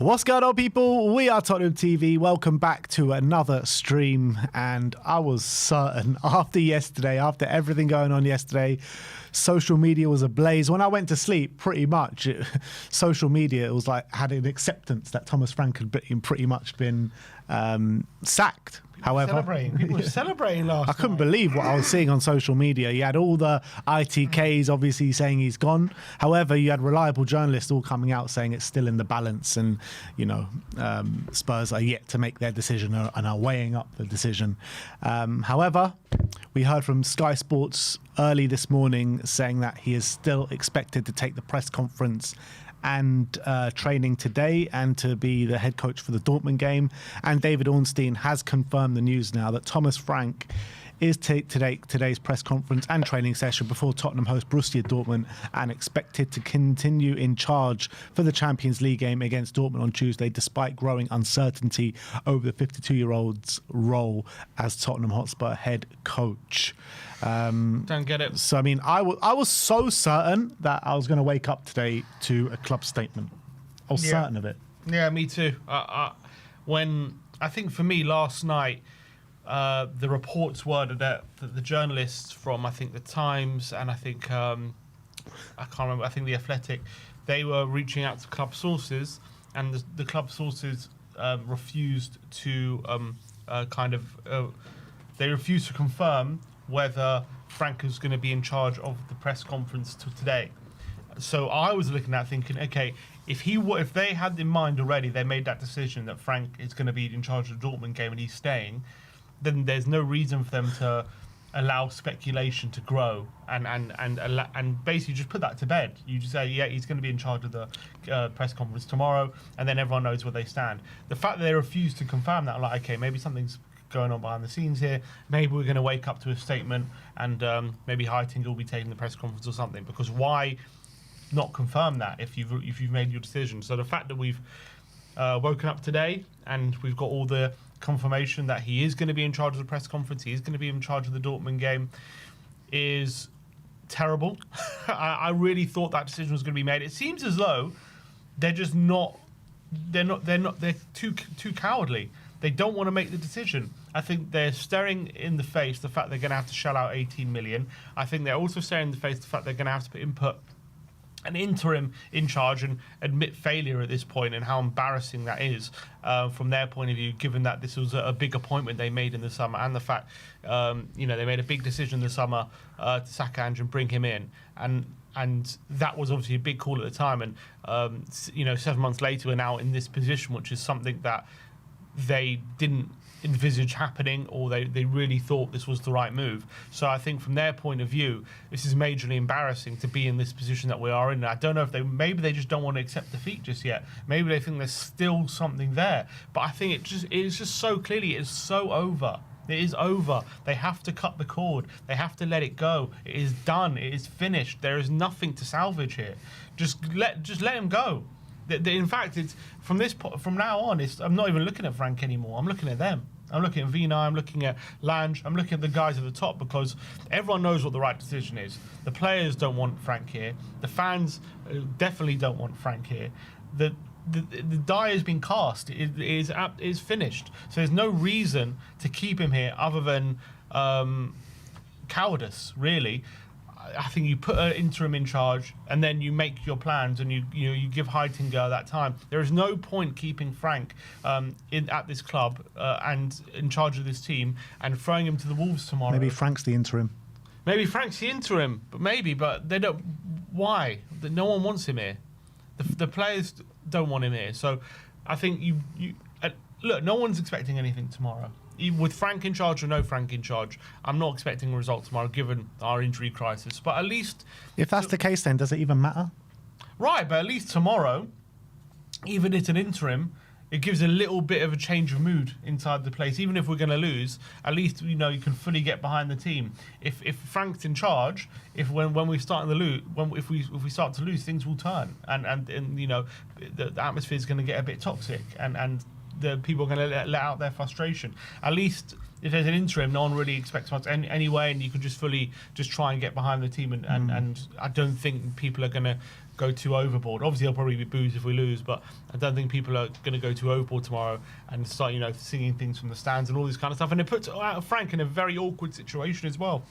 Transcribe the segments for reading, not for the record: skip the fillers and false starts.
What's going on, people? We are Tottenham TV. Welcome back to another stream. And I was certain after yesterday, after everything going on yesterday, social media was ablaze. When I went to sleep, pretty much, social media, it was like had an acceptance that Thomas Frank had pretty much been sacked. However, people were celebrating last night. I couldn't believe what I was seeing on social media. You had all the ITKs obviously saying he's gone. However, you had reliable journalists all coming out saying it's still in the balance, and Spurs are yet to make their decision and are weighing up the decision. However, we heard from Sky Sports early this morning saying that he is still expected to take the press conference and training today and to be the head coach for the Dortmund game. And David Ornstein has confirmed the news now that Thomas Frank is today's press conference and training session before Tottenham host Borussia Dortmund, and expected to continue in charge for the Champions League game against Dortmund on Tuesday, despite growing uncertainty over the 52-year-old's role as Tottenham Hotspur head coach. Don't get it. So, I mean, I was so certain that I was going to wake up today to a club statement. I was certain of it. Yeah, me too. When I think for me last night, the reports were that the journalists from, I think, the Times and I think, I can't remember, I think the Athletic, they were reaching out to club sources, and the club sources refused to they refused to confirm whether Frank was going to be in charge of the press conference today. So I was looking at thinking, okay, if they had in mind already, they made that decision that Frank is going to be in charge of the Dortmund game and he's staying, then there's no reason for them to allow speculation to grow and basically just put that to bed. You just say, yeah, he's going to be in charge of the press conference tomorrow, and then everyone knows where they stand. The fact that they refuse to confirm that, like, okay, maybe something's going on behind the scenes here. Maybe we're going to wake up to a statement, and maybe Heitinga will be taking the press conference or something. Because why not confirm that if you've made your decision? So the fact that we've woken up today and we've got all the confirmation that he is going to be in charge of the press conference, he is going to be in charge of the Dortmund game, is terrible. I really thought that decision was going to be made. It seems as though they're just not. They're too cowardly. They don't want to make the decision. I think they're staring in the face the fact they're going to have to shell out 18 million. I think they're also staring in the face the fact they're going to have to input an interim in charge and admit failure at this point, and how embarrassing that is from their point of view, given that this was a big appointment they made in the summer, and the fact they made a big decision in the summer to sack Ange and bring him in, and that was obviously a big call at the time, and 7 months later we're now in this position, which is something that they didn't envisage happening, or they really thought this was the right move. So I think from their point of view, this is majorly embarrassing to be in this position that we are in. I don't know if maybe they just don't want to accept defeat just yet. Maybe they think there's still something there. But I think it is just so clearly, it's so over. It is over. They have to cut the cord. They have to let it go. It is done. It is finished. There is nothing to salvage here. Just let him go. In fact, it's from now on. I'm not even looking at Frank anymore. I'm looking at them. I'm looking at Vina. I'm looking at Lange. I'm looking at the guys at the top, because everyone knows what the right decision is. The players don't want Frank here. The fans definitely don't want Frank here. The die has been cast. It is finished. So there's no reason to keep him here other than cowardice, really. I think you put an interim in charge, and then you make your plans, and you give Heitinga that time. There is no point keeping Frank at this club and in charge of this team, and throwing him to the Wolves tomorrow. Maybe Frank's the interim. But they don't. Why? No one wants him here. The players don't want him here. So I think look. No one's expecting anything tomorrow. With Frank in charge or no Frank in charge, I'm not expecting a result tomorrow, given our injury crisis. But at least, if that's the case, then does it even matter? Right, but at least tomorrow, even if it's an interim, it gives a little bit of a change of mood inside the place. Even if we're going to lose, at least you can fully get behind the team. If Frank's in charge, when we start to lose, if we start to lose, things will turn, and the atmosphere is going to get a bit toxic, and the people are going to let out their frustration. At least if there's an interim, no one really expects much anyway, and you can just fully just try and get behind the team, and I don't think people are going to go too overboard. Obviously, there'll probably be boos if we lose, but I don't think people are going to go too overboard tomorrow and start, singing things from the stands and all this kind of stuff. And it puts Frank in a very awkward situation as well.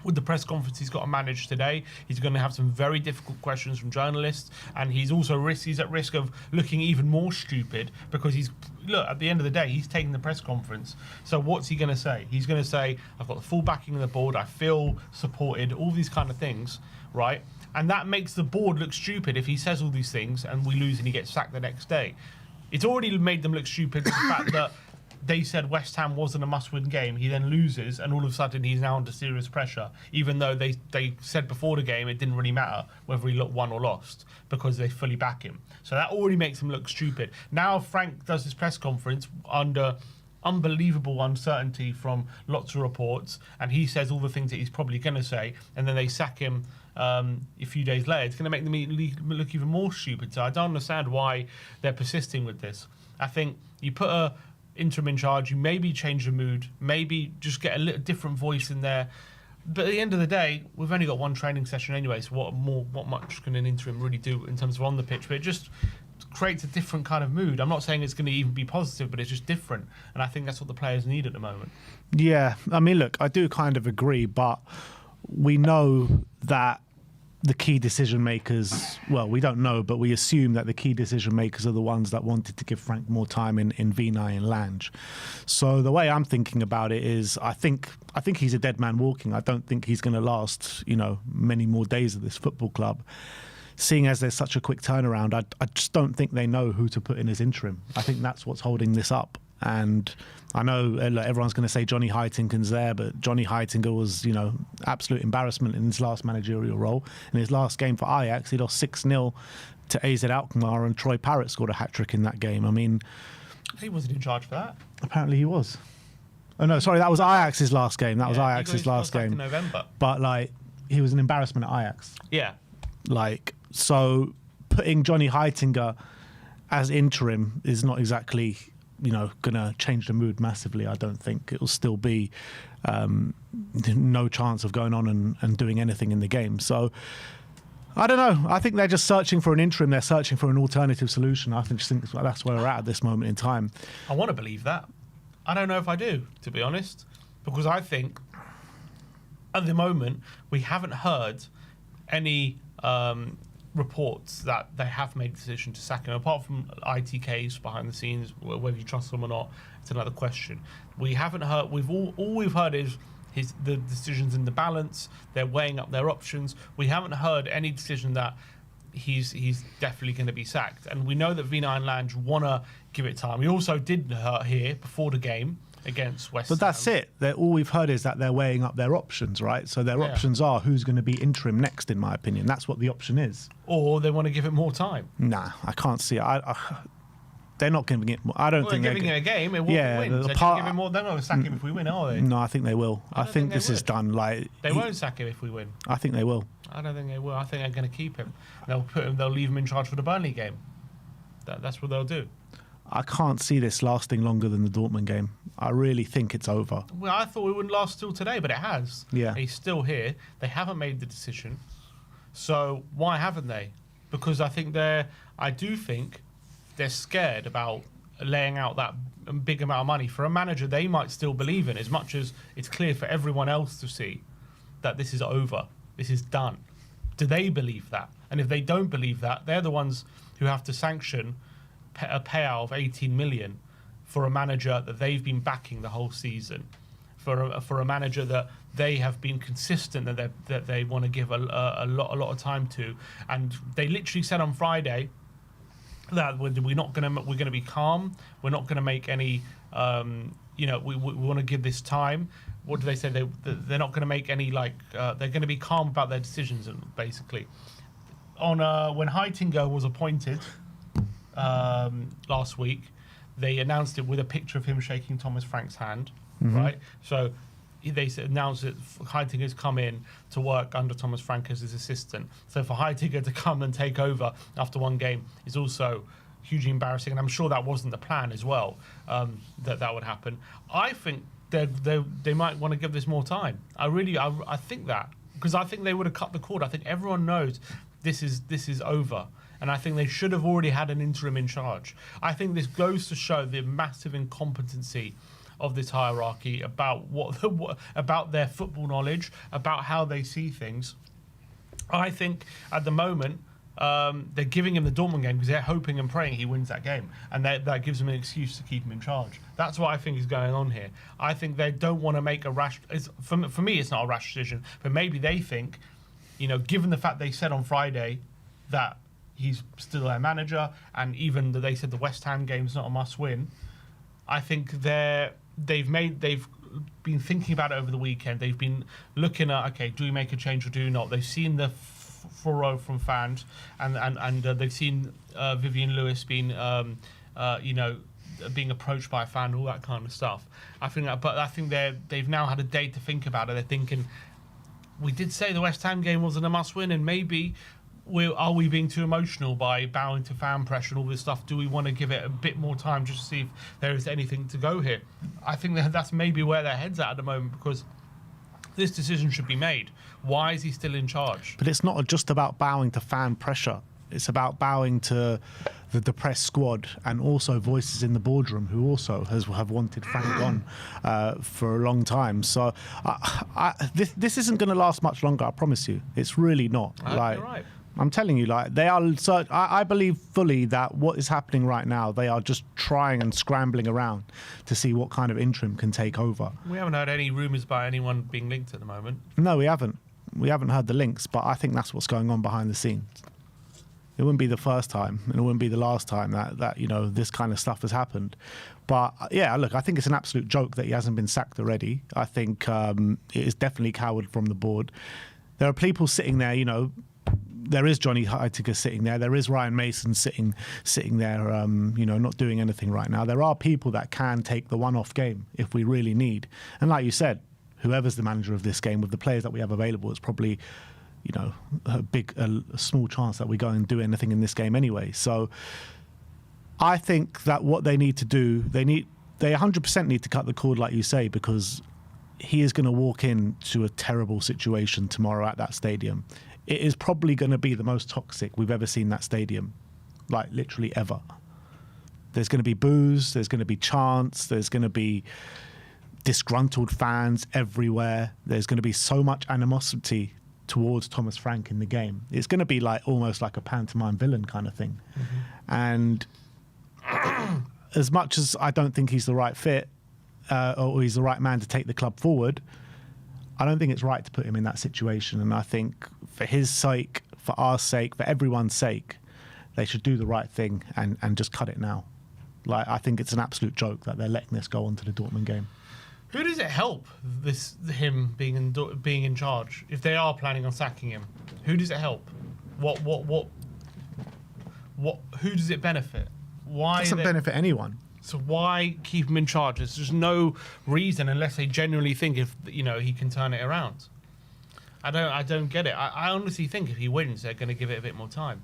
With the press conference he's got to manage today, he's going to have some very difficult questions from journalists, and he's at risk of looking even more stupid because at the end of the day, he's taking the press conference. So what's he going to say? He's going to say, I've got the full backing of the board, I feel supported, all these kind of things, right? And that makes the board look stupid if he says all these things and we lose and he gets sacked the next day. It's already made them look stupid, the fact that they said West Ham wasn't a must-win game. He then loses, and all of a sudden he's now under serious pressure, even though they said before the game it didn't really matter whether he won or lost because they fully back him. So that already makes him look stupid. Now Frank does his press conference under unbelievable uncertainty from lots of reports, and he says all the things that he's probably going to say, and then they sack him a few days later. It's going to make them look even more stupid. So I don't understand why they're persisting with this. I think you put a interim in charge, you maybe change the mood, maybe just get a little different voice in there. But at the end of the day, we've only got one training session anyway, so what much can an interim really do in terms of on the pitch? But it just creates a different kind of mood. I'm not saying it's going to even be positive, but it's just different. And I think that's what the players need at the moment. Yeah, I mean, look, I do kind of agree, but we know that the key decision makers, well, we don't know, but we assume that the key decision makers are the ones that wanted to give Frank more time in Vinay and Lange. So the way I'm thinking about it is I think he's a dead man walking. I don't think he's going to last, many more days at this football club. Seeing as there's such a quick turnaround, I just don't think they know who to put in as interim. I think that's what's holding this up. And I know everyone's going to say Johnny Heitingen's there, but Johnny Heitinger was, absolute embarrassment in his last managerial role. In his last game for Ajax, he lost 6-0 to AZ Alkmaar, and Troy Parrott scored a hat-trick in that game. I mean, he wasn't in charge for that. Apparently he was. Oh, no, sorry, that was Ajax's last game. That was Ajax's last game. In November. But, he was an embarrassment at Ajax. Yeah. So putting Johnny Heitinger as interim is not exactly going to change the mood massively. I don't think it'll still be no chance of going on and doing anything in the game. So I don't know. I think they're just searching for an interim. They're searching for an alternative solution. I just think that's where we're at this moment in time. I want to believe that. I don't know if I do, to be honest, because I think at the moment we haven't heard any reports that they have made a decision to sack him, apart from ITKs behind the scenes. Whether you trust them or not, it's another question. We haven't heard. All we've heard is the decisions in the balance. They're weighing up their options. We haven't heard any decision that he's definitely going to be sacked. And we know that Vinay and Lange want to give it time. We also did hear before the game against West Ham. But that's it. All we've heard is that they're weighing up their options, right? So their options are who's going to be interim next, in my opinion. That's what the option is. Or they want to give it more time. Nah, I can't see it. They're not giving it more. I don't think they're giving it a game. It will win. So give him more. They're not going to sack him if we win, are they? No, I think they will. I think this is done. They won't sack him if we win. I think they will. I don't think they will. I think they're going to keep him. They'll leave him in charge for the Burnley game. That's what they'll do. I can't see this lasting longer than the Dortmund game. I really think it's over. Well, I thought it wouldn't last till today, but it has. Yeah. He's still here. They haven't made the decision. So why haven't they? Because I do think they're scared about laying out that big amount of money for a manager they might still believe in, as much as it's clear for everyone else to see that this is over. This is done. Do they believe that? And if they don't believe that, they're the ones who have to sanction a payout of 18 million for a manager that they've been backing the whole season, for a manager that they have been consistent that they want to give a lot of time to. And they literally said on Friday that we're going to be calm. We're not going to make any. We want to give this time. What do they say? They're not going to make any they're going to be calm about their decisions, basically. On when Heitinger was appointed last week, they announced it with a picture of him shaking Thomas Frank's hand, right? So they announced that Heitinger's come in to work under Thomas Frank as his assistant. So for Heitinger to come and take over after one game is also hugely embarrassing, and I'm sure that wasn't the plan as well, that would happen. I think they might want to give this more time. I think that, because I think they would have cut the cord. I think everyone knows this is over. And I think they should have already had an interim in charge. I think this goes to show the massive incompetency of this hierarchy about about their football knowledge, about how they see things. I think at the moment they're giving him the Dortmund game because they're hoping and praying he wins that game, and that gives them an excuse to keep him in charge. That's what I think is going on here. I think they don't want to make a rash. For me, it's not a rash decision, but maybe they think, given the fact they said on Friday that he's still their manager, and even they said the West Ham game's not a must-win. I think they've been thinking about it over the weekend. They've been looking at, okay, do we make a change or do we not? They've seen the furrow from fans, and they've seen Vivian Lewis being approached by a fan, all that kind of stuff. I think they've now had a day to think about it. They're thinking, we did say the West Ham game wasn't a must-win, and maybe. Are we being too emotional by bowing to fan pressure and all this stuff? Do we want to give it a bit more time just to see if there is anything to go here? I think that's maybe where their head's at the moment, because this decision should be made. Why is he still in charge? But it's not just about bowing to fan pressure. It's about bowing to the depressed squad and also voices in the boardroom who also have wanted Frank gone for a long time. So this isn't going to last much longer, I promise you. It's really not. You're right. I'm telling you, they are. So I believe fully that what is happening right now, they are just trying and scrambling around to see what kind of interim can take over. We haven't heard any rumours about anyone being linked at the moment. No, we haven't. We haven't heard the links, but I think that's what's going on behind the scenes. It wouldn't be the first time, and it wouldn't be the last time that this kind of stuff has happened. But yeah, look, I think it's an absolute joke that he hasn't been sacked already. I think it is definitely coward from the board. There are people sitting there, there is Johnny Heitiger sitting there. There is Ryan Mason sitting there, not doing anything right now. There are people that can take the one-off game if we really need. And like you said, whoever's the manager of this game with the players that we have available, it's probably, a small chance that we go and do anything in this game anyway. So I think that what they need to do, they 100% need to cut the cord, like you say, because he is going to walk into a terrible situation tomorrow at that stadium. It is probably going to be the most toxic we've ever seen that stadium, like literally ever. There's going to be boos, there's going to be chants, there's going to be disgruntled fans everywhere. There's going to be so much animosity towards Thomas Frank in the game. It's going to be almost like a pantomime villain kind of thing. Mm-hmm. And as much as I don't think he's the right fit or he's the right man to take the club forward, I don't think it's right to put him in that situation. And I think for his sake, for our sake, for everyone's sake, they should do the right thing and just cut it now. I think it's an absolute joke that they're letting this go on to the Dortmund game. Who does it help, him being in charge, if they are planning on sacking him? Who does it help? Who does it benefit? Why? It doesn't benefit anyone. So why keep him in charge? There's just no reason unless they genuinely think he can turn it around. I don't get it. I honestly think if he wins, they're going to give it a bit more time.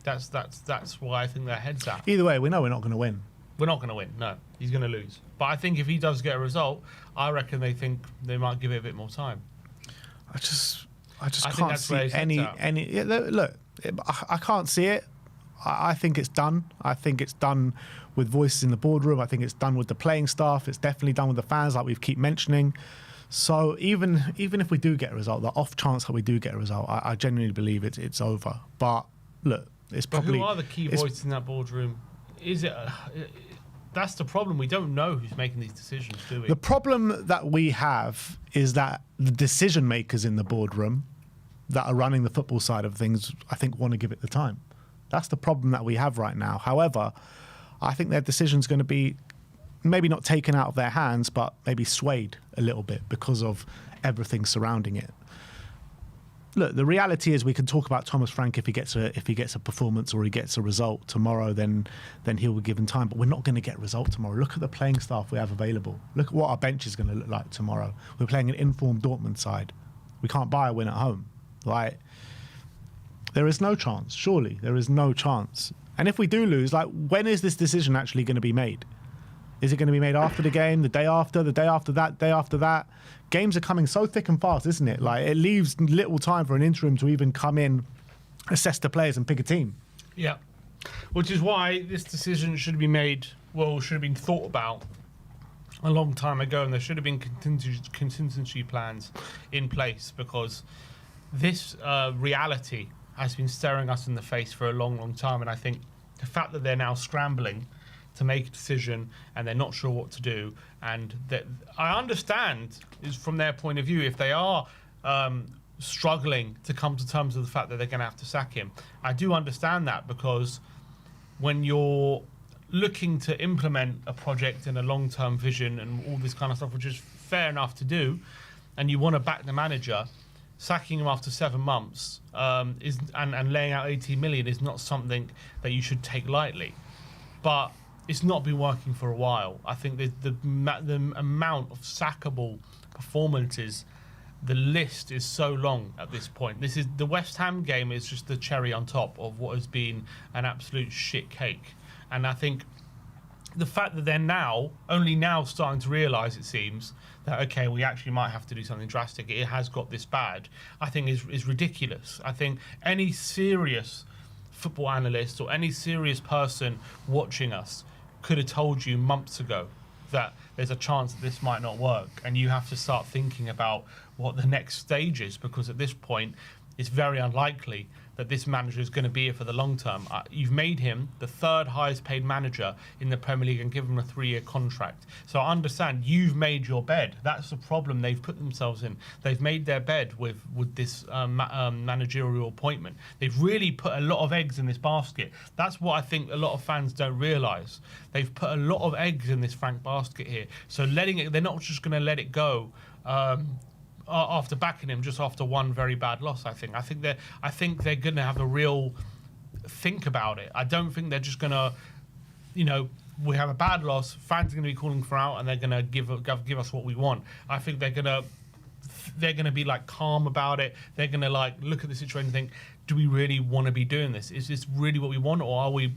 That's why I think their head's at. Either way, we know we're not going to win. We're not going to win. No, he's going to lose. But I think if he does get a result, I reckon they think they might give it a bit more time. I just can't see any. Look, I can't see it. I think it's done. I think it's done with voices in the boardroom. I think it's done with the playing staff. It's definitely done with the fans, like we keep mentioning. So even if we do get a result, the off chance that we do get a result, I genuinely believe it's over. But look, it's probably. But who are the key voices in that boardroom? Is it? That's the problem. We don't know who's making these decisions, do we? The problem that we have is that the decision makers in the boardroom that are running the football side of things, I think, want to give it the time. That's the problem that we have right now. However, I think their decision's going to be maybe not taken out of their hands, but maybe swayed a little bit because of everything surrounding it. Look, the reality is we can talk about Thomas Frank if he gets a performance or he gets a result tomorrow, then he'll be given time. But we're not going to get a result tomorrow. Look at the playing staff we have available. Look at what our bench is going to look like tomorrow. We're playing an informed Dortmund side. We can't buy a win at home. There is no chance. Surely there is no chance. And if we do lose, when is this decision actually going to be made? Is it going to be made after the game, the day after that, day after that? Games are coming so thick and fast, isn't it? Like, it leaves little time for an interim to even come in, assess the players and pick a team. Yeah. Which is why this decision should be made, should have been thought about a long time ago, and there should have been contingency plans in place, because this reality has been staring us in the face for a long, long time. And I think the fact that they're now scrambling to make a decision and they're not sure what to do, and that I understand is from their point of view, if they are struggling to come to terms with the fact that they're going to have to sack him. I do understand that, because when you're looking to implement a project and a long-term vision and all this kind of stuff, which is fair enough to do, and you want to back the manager, sacking him after 7 months and laying out 18 million is not something that you should take lightly. But it's not been working for a while. I think the amount of sackable performances, the list is so long at this point. This is the West Ham game is just the cherry on top of what has been an absolute shit cake. And I think the fact that they're only now starting to realise, it seems, that, okay, we actually might have to do something drastic, it has got this bad, I think is ridiculous. I think any serious football analyst or any serious person watching us could have told you months ago that there's a chance that this might not work, and you have to start thinking about what the next stage is, because at this point it's very unlikely that this manager is going to be here for the long term. You've made him the 3rd highest paid manager in the Premier League and given him a 3-year contract. So I understand you've made your bed. That's the problem they've put themselves in. They've made their bed with this managerial appointment. They've really put a lot of eggs in this basket. That's what I think a lot of fans don't realise. They've put a lot of eggs in this Frank basket here. So they're not just going to let it go after backing him just after one very bad loss. I think they're going to have a real think about it. I don't think they're just going to, we have a bad loss, fans are going to be calling for out, and they're going to give us what we want. I think they're going to be like calm about it. They're going to like look at the situation and think, do we really want to be doing this? Is this really what we want, or are we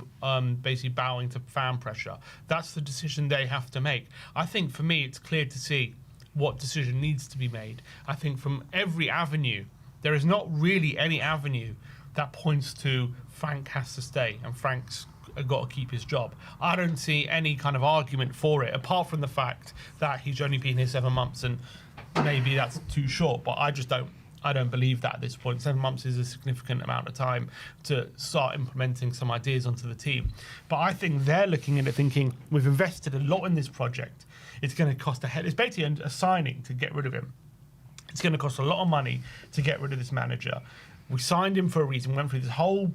basically bowing to fan pressure? That's the decision they have to make. I think for me, it's clear to see what decision needs to be made. I think from every avenue, there is not really any avenue that points to Frank has to stay and Frank's got to keep his job. I don't see any kind of argument for it, apart from the fact that he's only been here 7 months, and maybe that's too short, but I don't believe that at this point. 7 months is a significant amount of time to start implementing some ideas onto the team. But I think they're looking at it thinking, we've invested a lot in this project. It's going to cost a head. It's basically a signing to get rid of him. It's going to cost a lot of money to get rid of this manager. We signed him for a reason. We went through this whole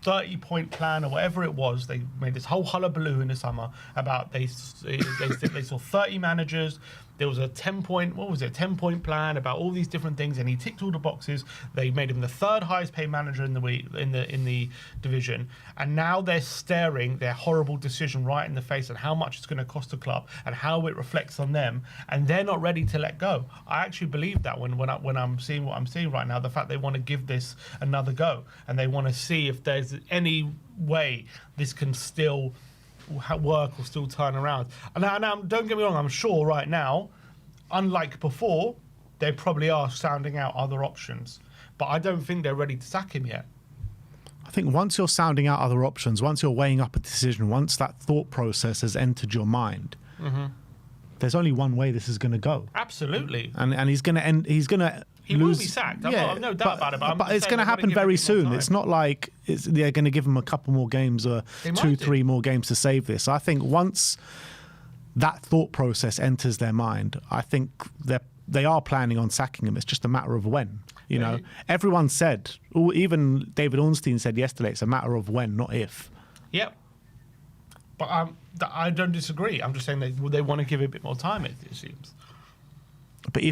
30-point plan or whatever it was. They made this whole hullabaloo in the summer about they saw 30 managers. There was a 10-point plan about all these different things, and he ticked all the boxes. They made him the 3rd highest paid manager in the division, and now they're staring their horrible decision right in the face and how much it's going to cost the club and how it reflects on them, and they're not ready to let go. I actually believe that when I'm seeing what I'm seeing right now, the fact they want to give this another go and they want to see if there's any way this can still work or still turn around. And now, don't get me wrong, I'm sure right now, unlike before, they probably are sounding out other options, but I don't think they're ready to sack him yet. I think once you're sounding out other options, once you're weighing up a decision, once that thought process has entered your mind, there's only one way this is going to go. Absolutely. And he's going to end. He will be sacked. I've no doubt about it. But it's going to happen very soon. It's not like they're going to give him a couple more games or 2-3 more games to save this. I think once that thought process enters their mind, I think they are planning on sacking him. It's just a matter of when. Everyone said, even David Ornstein said yesterday, it's a matter of when, not if. Yep. But I don't disagree. I'm just saying they want to give it a bit more time, it seems. But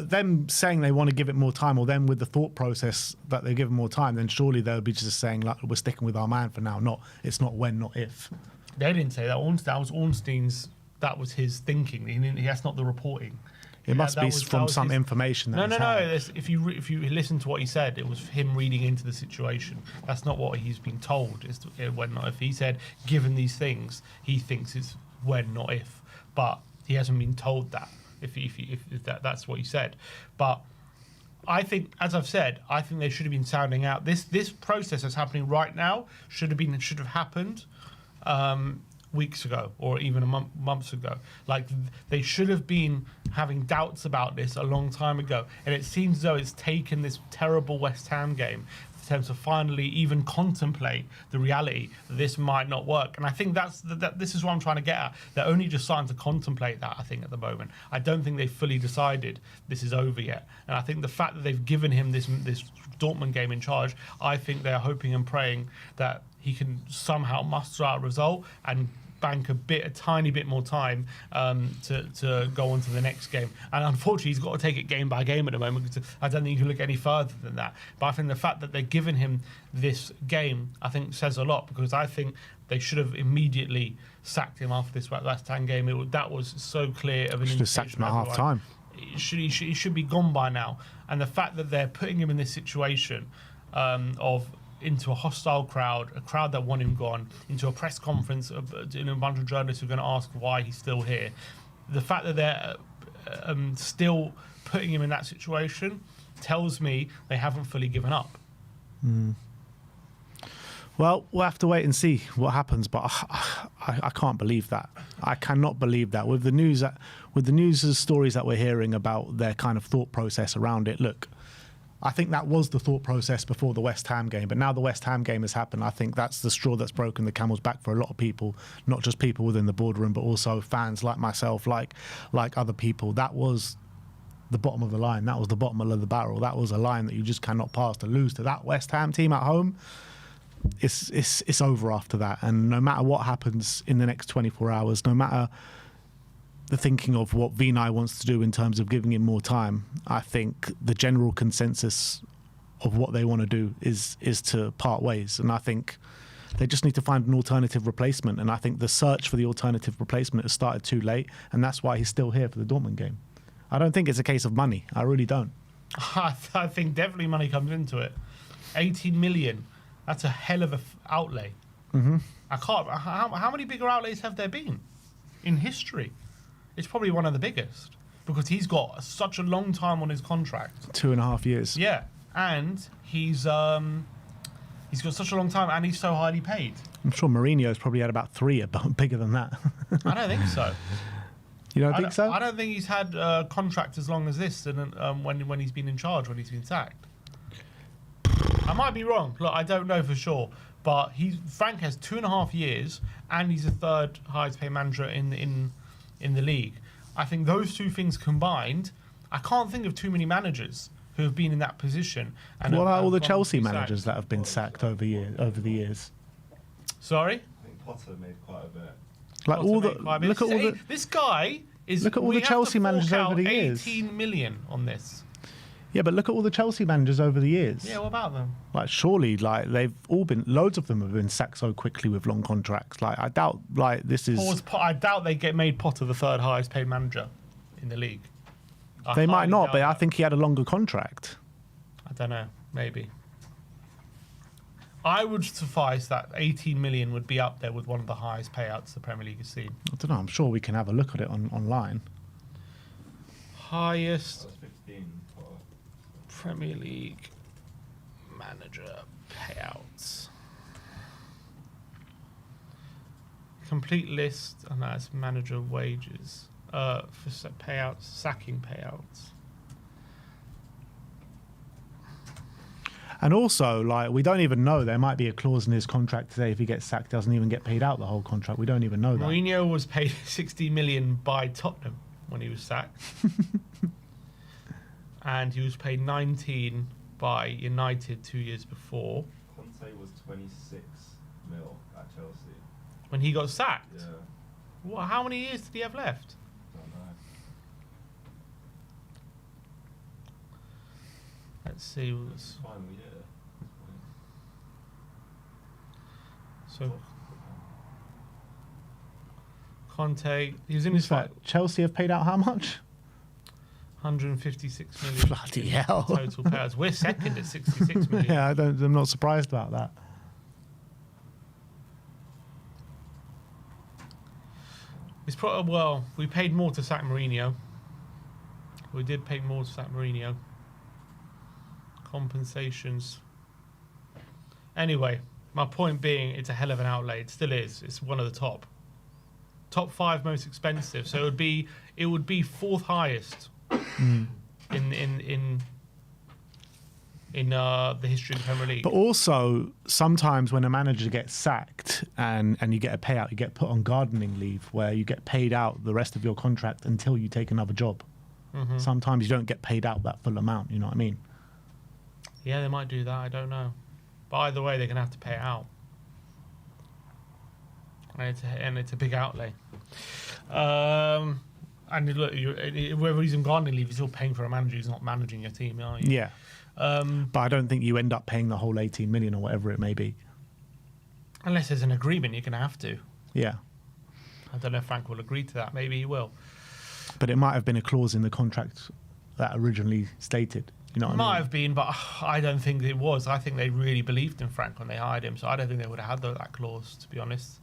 them saying they want to give it more time, or them with the thought process that they give it more time, then surely they'll be just saying, like, we're sticking with our man for now. It's not when, not if. They didn't say that. That was Ornstein's. That was his thinking. That's not the reporting. It must that be was- that from was some his- information that No, he's no, no. had. If you listen to what he said, it was him reading into the situation. That's not what he's been told. It's when, not if. He said, given these things, he thinks it's when, not if. But he hasn't been told that. If that's what he said. But I think, as I've said, I think they should have been sounding out. This process that's happening right now should have happened weeks ago or even months ago. Like, they should have been having doubts about this a long time ago. And it seems as though it's taken this terrible West Ham game for them to finally even contemplate the reality that this might not work. And I think this is what I'm trying to get at. They're only just starting to contemplate that, I think, at the moment. I don't think they've fully decided this is over yet. And I think the fact that they've given him this Dortmund game in charge, I think they're hoping and praying that he can somehow muster out a result and bank a tiny bit more time to go on to the next game. And unfortunately, he's got to take it game by game at the moment, because I don't think you can look any further than that. But I think the fact that they're giving him this game, I think, says a lot, because I think they should have immediately sacked him after this West Ham game. That was so clear of an Should have sacked him at half time. He should be gone by now. And the fact that they're putting him in this situation into a hostile crowd, a crowd that want him gone, into a press conference, in a bunch of journalists who are going to ask why he's still here. The fact that they're still putting him in that situation tells me they haven't fully given up. Well, we'll have to wait and see what happens, but I can't believe that. I cannot believe that with the news and stories that we're hearing about their kind of thought process around it. Look, I think that was the thought process before the West Ham game, but now the West Ham game has happened. I think that's the straw that's broken the camel's back for a lot of people, not just people within the boardroom, but also fans like myself, like other people. That was the bottom of the line. That was the bottom of the barrel. That was a line that you just cannot pass. To lose to that West Ham team at home, it's over after that. And no matter what happens in the next 24 hours, no matter the thinking of what Vinay wants to do in terms of giving him more time, I think the general consensus of what they want to do is to part ways. And I think they just need to find an alternative replacement. And I think the search for the alternative replacement has started too late. And that's why he's still here for the Dortmund game. I don't think it's a case of money. I really don't. I think definitely money comes into it. 18 million. That's a hell of a outlay. Mm-hmm. I can't. How many bigger outlays have there been in history? It's probably one of the biggest, because he's got such a long time on his contract. 2.5 years. Yeah, and he's got such a long time, and he's so highly paid. I'm sure Mourinho's probably had about 3 bigger than that. I don't think so. You don't think so? I don't think he's had a contract as long as this, and when he's been in charge, when he's been sacked. I might be wrong. Look, I don't know for sure, but Frank has 2.5 years, and he's the 3rd highest paid manager in the league. I think those two things combined, I can't think of too many managers who have been in that position. And what about all the Chelsea sacked. managers that have been sacked over the years? Sorry? I think Potter made quite a bit. Like Potter all the made quite a bit. look at all the This guy is. Look at all we the have Chelsea to managers fork over the out years. 18 million on this. yeah, but look at all the Chelsea managers over the years. Yeah, what about them? Like surely, like they've all been, loads of them have been sacked so quickly with long contracts. Like I doubt, like this is. I doubt they made Potter the 3rd highest paid manager in the league. They might highly not, doubt but I that. think he had a longer contract. I don't know. Maybe. I would suffice that 18 million would be up there with one of the highest payouts the Premier League has seen. I don't know. I'm sure we can have a look at it online. Highest That's 15. Potter. Premier League manager payouts. Complete list, and that's manager wages. For payouts, sacking payouts. And also, like, we don't even know. There might be a clause in his contract to say if he gets sacked, doesn't even get paid out the whole contract. We don't even know that. Mourinho was paid 60 million by Tottenham when he was sacked. And he was paid 19 by United 2 years before. Conte was 26 mil at Chelsea. When he got sacked? Yeah, Well, how many years did he have left? don't know. Let's see. It's final year. So Conte, he was in his Who's that? Chelsea have paid out how much? 156 million. Bloody hell. Total payouts. We're second at 66 million. Yeah, I'm not surprised about that. It's probably, well, we paid more to sack Mourinho. We did pay more to sack Mourinho. Compensations. Anyway, my point being, it's a hell of an outlay. It still is. It's one of the top 5 most expensive. So it would be fourth highest in the history of the Premier League. But also, sometimes when a manager gets sacked and you get a payout, you get put on gardening leave, where you get paid out the rest of your contract until you take another job. Sometimes you don't get paid out that full amount, you know what I mean? Yeah, they might do that, I don't know. But either way, they're going to have to pay it out. And it's a big outlay. And look, whether he's on gardening leave, you're still paying for a manager who's not managing your team, are you? Yeah. But I don't think you end up paying the whole 18 million or whatever it may be. Unless there's an agreement, you're going to have to. Yeah. I don't know if Frank will agree to that. Maybe he will. But it might have been a clause in the contract that originally stated. You know what I mean? Might have been, but I don't think it was. I think they really believed in Frank when they hired him, so I don't think they would have had that clause, to be honest.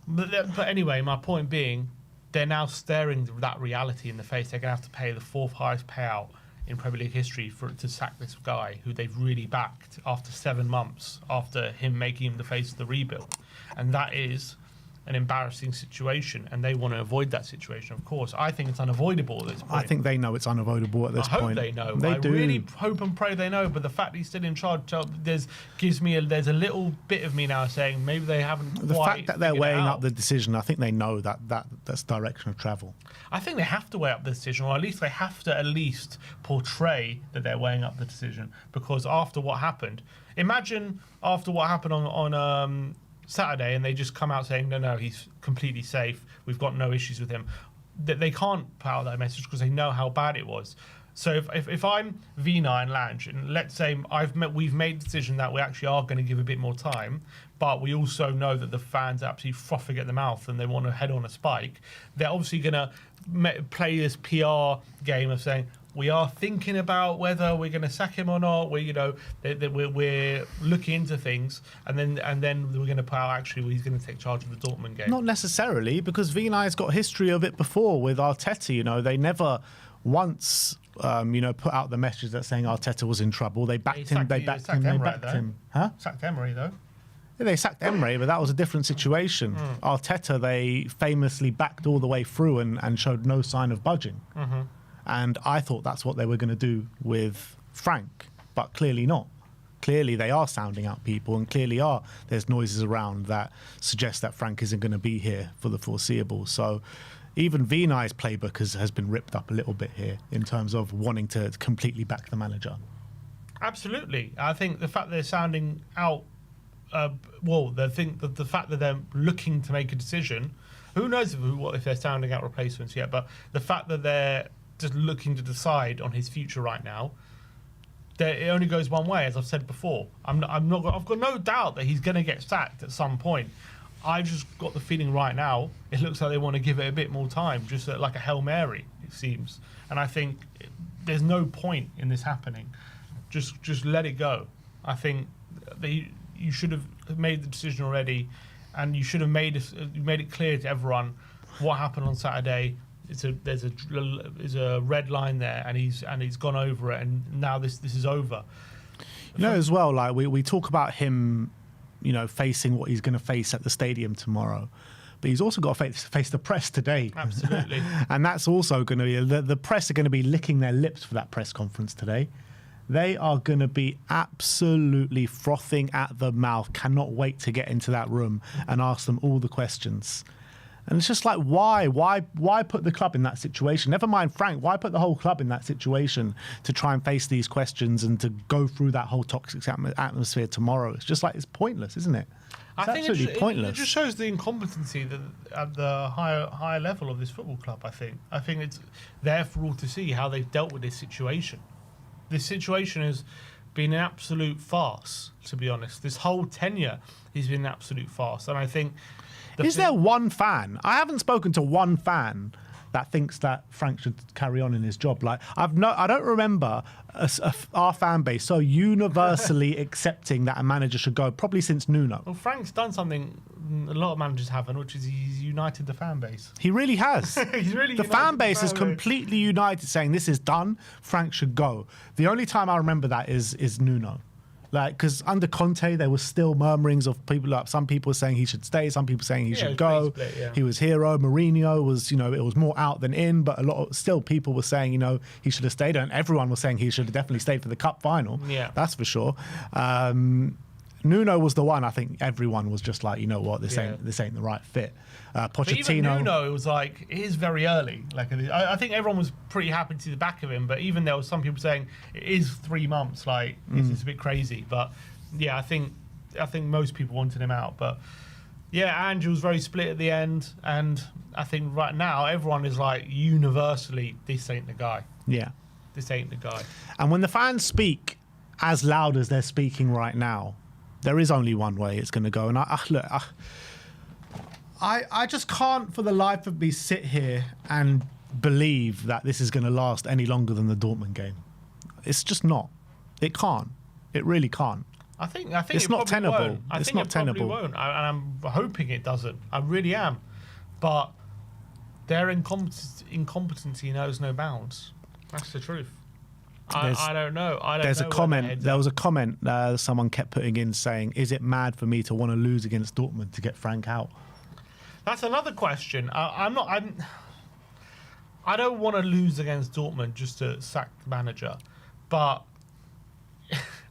But anyway, my point being, they're now staring that reality in the face. They're going to have to pay the fourth highest payout in Premier League history to sack this guy who they've really backed after 7 months after him making him the face of the rebuild. And that is an embarrassing situation, and they want to avoid that situation, of course. I think it's unavoidable at this point. I think they know it's unavoidable at this point. I hope they know. They do. Really hope and pray they know, but the fact he's still in charge there's a little bit of me now saying maybe they haven't The quite fact that they're figured it weighing out. up the decision, I think they know that's direction of travel. I think they have to weigh up the decision, or at least they have to portray that they're weighing up the decision, because after what happened, imagine after what happened on Saturday, and they just come out saying, no, he's completely safe, we've got no issues with him. They can't put out that message because they know how bad it was. So if I'm Vina and Lange, and let's say we've made the decision that we actually are going to give a bit more time, but we also know that the fans are absolutely frothing at the mouth and they want to head on a spike, they're obviously going to play this PR game of saying, we are thinking about whether we're going to sack him or not. We're looking into things, and then we're going to put out actually he's going to take charge of the Dortmund game. Not necessarily, because Vinay's got history of it before with Arteta. You know, they never once put out the message that saying Arteta was in trouble. They backed him. They backed him. Huh? Sacked Emery though. Yeah, they sacked Emery, but that was a different situation. Arteta, they famously backed all the way through and showed no sign of budging. And I thought that's what they were going to do with Frank, but clearly not. Clearly they are sounding out people, and clearly there's noises around that suggest that Frank isn't going to be here for the foreseeable. So even Vinay's playbook has been ripped up a little bit here in terms of wanting to completely back the manager. Absolutely. I think the fact they're sounding out, the fact that they're looking to make a decision, who knows if they're sounding out replacements yet, but the fact that they're just looking to decide on his future right now, it only goes one way, as I've said before. I've got no doubt that he's going to get sacked at some point. I just got the feeling right now it looks like they want to give it a bit more time, just like a Hail Mary, it seems. And I think there's no point in this happening. Just let it go. I think you should have made the decision already, and you should have made it clear to everyone what happened on Saturday. There's a red line there, and he's gone over it, and now this is over. You know, as well, like we talk about him, facing what he's going to face at the stadium tomorrow, but he's also got to face the press today. Absolutely. And that's also going to be the press are going to be licking their lips for that press conference today. They are going to be absolutely frothing at the mouth, cannot wait to get into that room and ask them all the questions. And it's just like, why put the club in that situation? Never mind Frank, why put the whole club in that situation to try and face these questions and to go through that whole toxic atmosphere tomorrow? It's just like, it's pointless, isn't it? It's absolutely pointless. It just shows the incompetency at the higher level of this football club, I think. I think it's there for all to see how they've dealt with this situation. This situation has been an absolute farce, to be honest. This whole tenure has been an absolute farce. And I think... Is there one fan? I haven't spoken to one fan that thinks that Frank should carry on in his job. Like I don't remember our fan base so universally accepting that a manager should go, probably since Nuno. Well, Frank's done something a lot of managers haven't, which is he's united the fan base. He really has. He's really the fan united base is completely united, saying this is done. Frank should go. The only time I remember that is Nuno. Like, because under Conte, there was still murmurings of people. Like, some people were saying he should stay, some people saying he should go. Split, yeah. He was hero. Mourinho was, it was more out than in, but still people were saying, he should have stayed, and everyone was saying he should have definitely stayed for the cup final. Yeah, that's for sure. Nuno was the one. I think everyone was just like, you know what, this ain't the right fit. Pochettino. But even Nuno, it was like, it is very early. Like, I think everyone was pretty happy to see the back of him, but even there was some people saying it is 3 months. Like, it's a bit crazy. But yeah, I think most people wanted him out. But yeah, Andrew was very split at the end, and I think right now everyone is like universally, this ain't the guy. Yeah, this ain't the guy. And when the fans speak as loud as they're speaking right now, there is only one way it's going to go. And I just can't for the life of me sit here and believe that this is going to last any longer than the Dortmund game. It's just not. It can't. It really can't. I think it's not tenable. Won't. I think it probably won't. And I'm hoping it doesn't. I really am. But their incompetency knows no bounds. That's the truth. I don't know. There was a comment someone kept putting in saying, is it mad for me to want to lose against Dortmund to get Frank out? That's another question. I don't want to lose against Dortmund just to sack the manager, but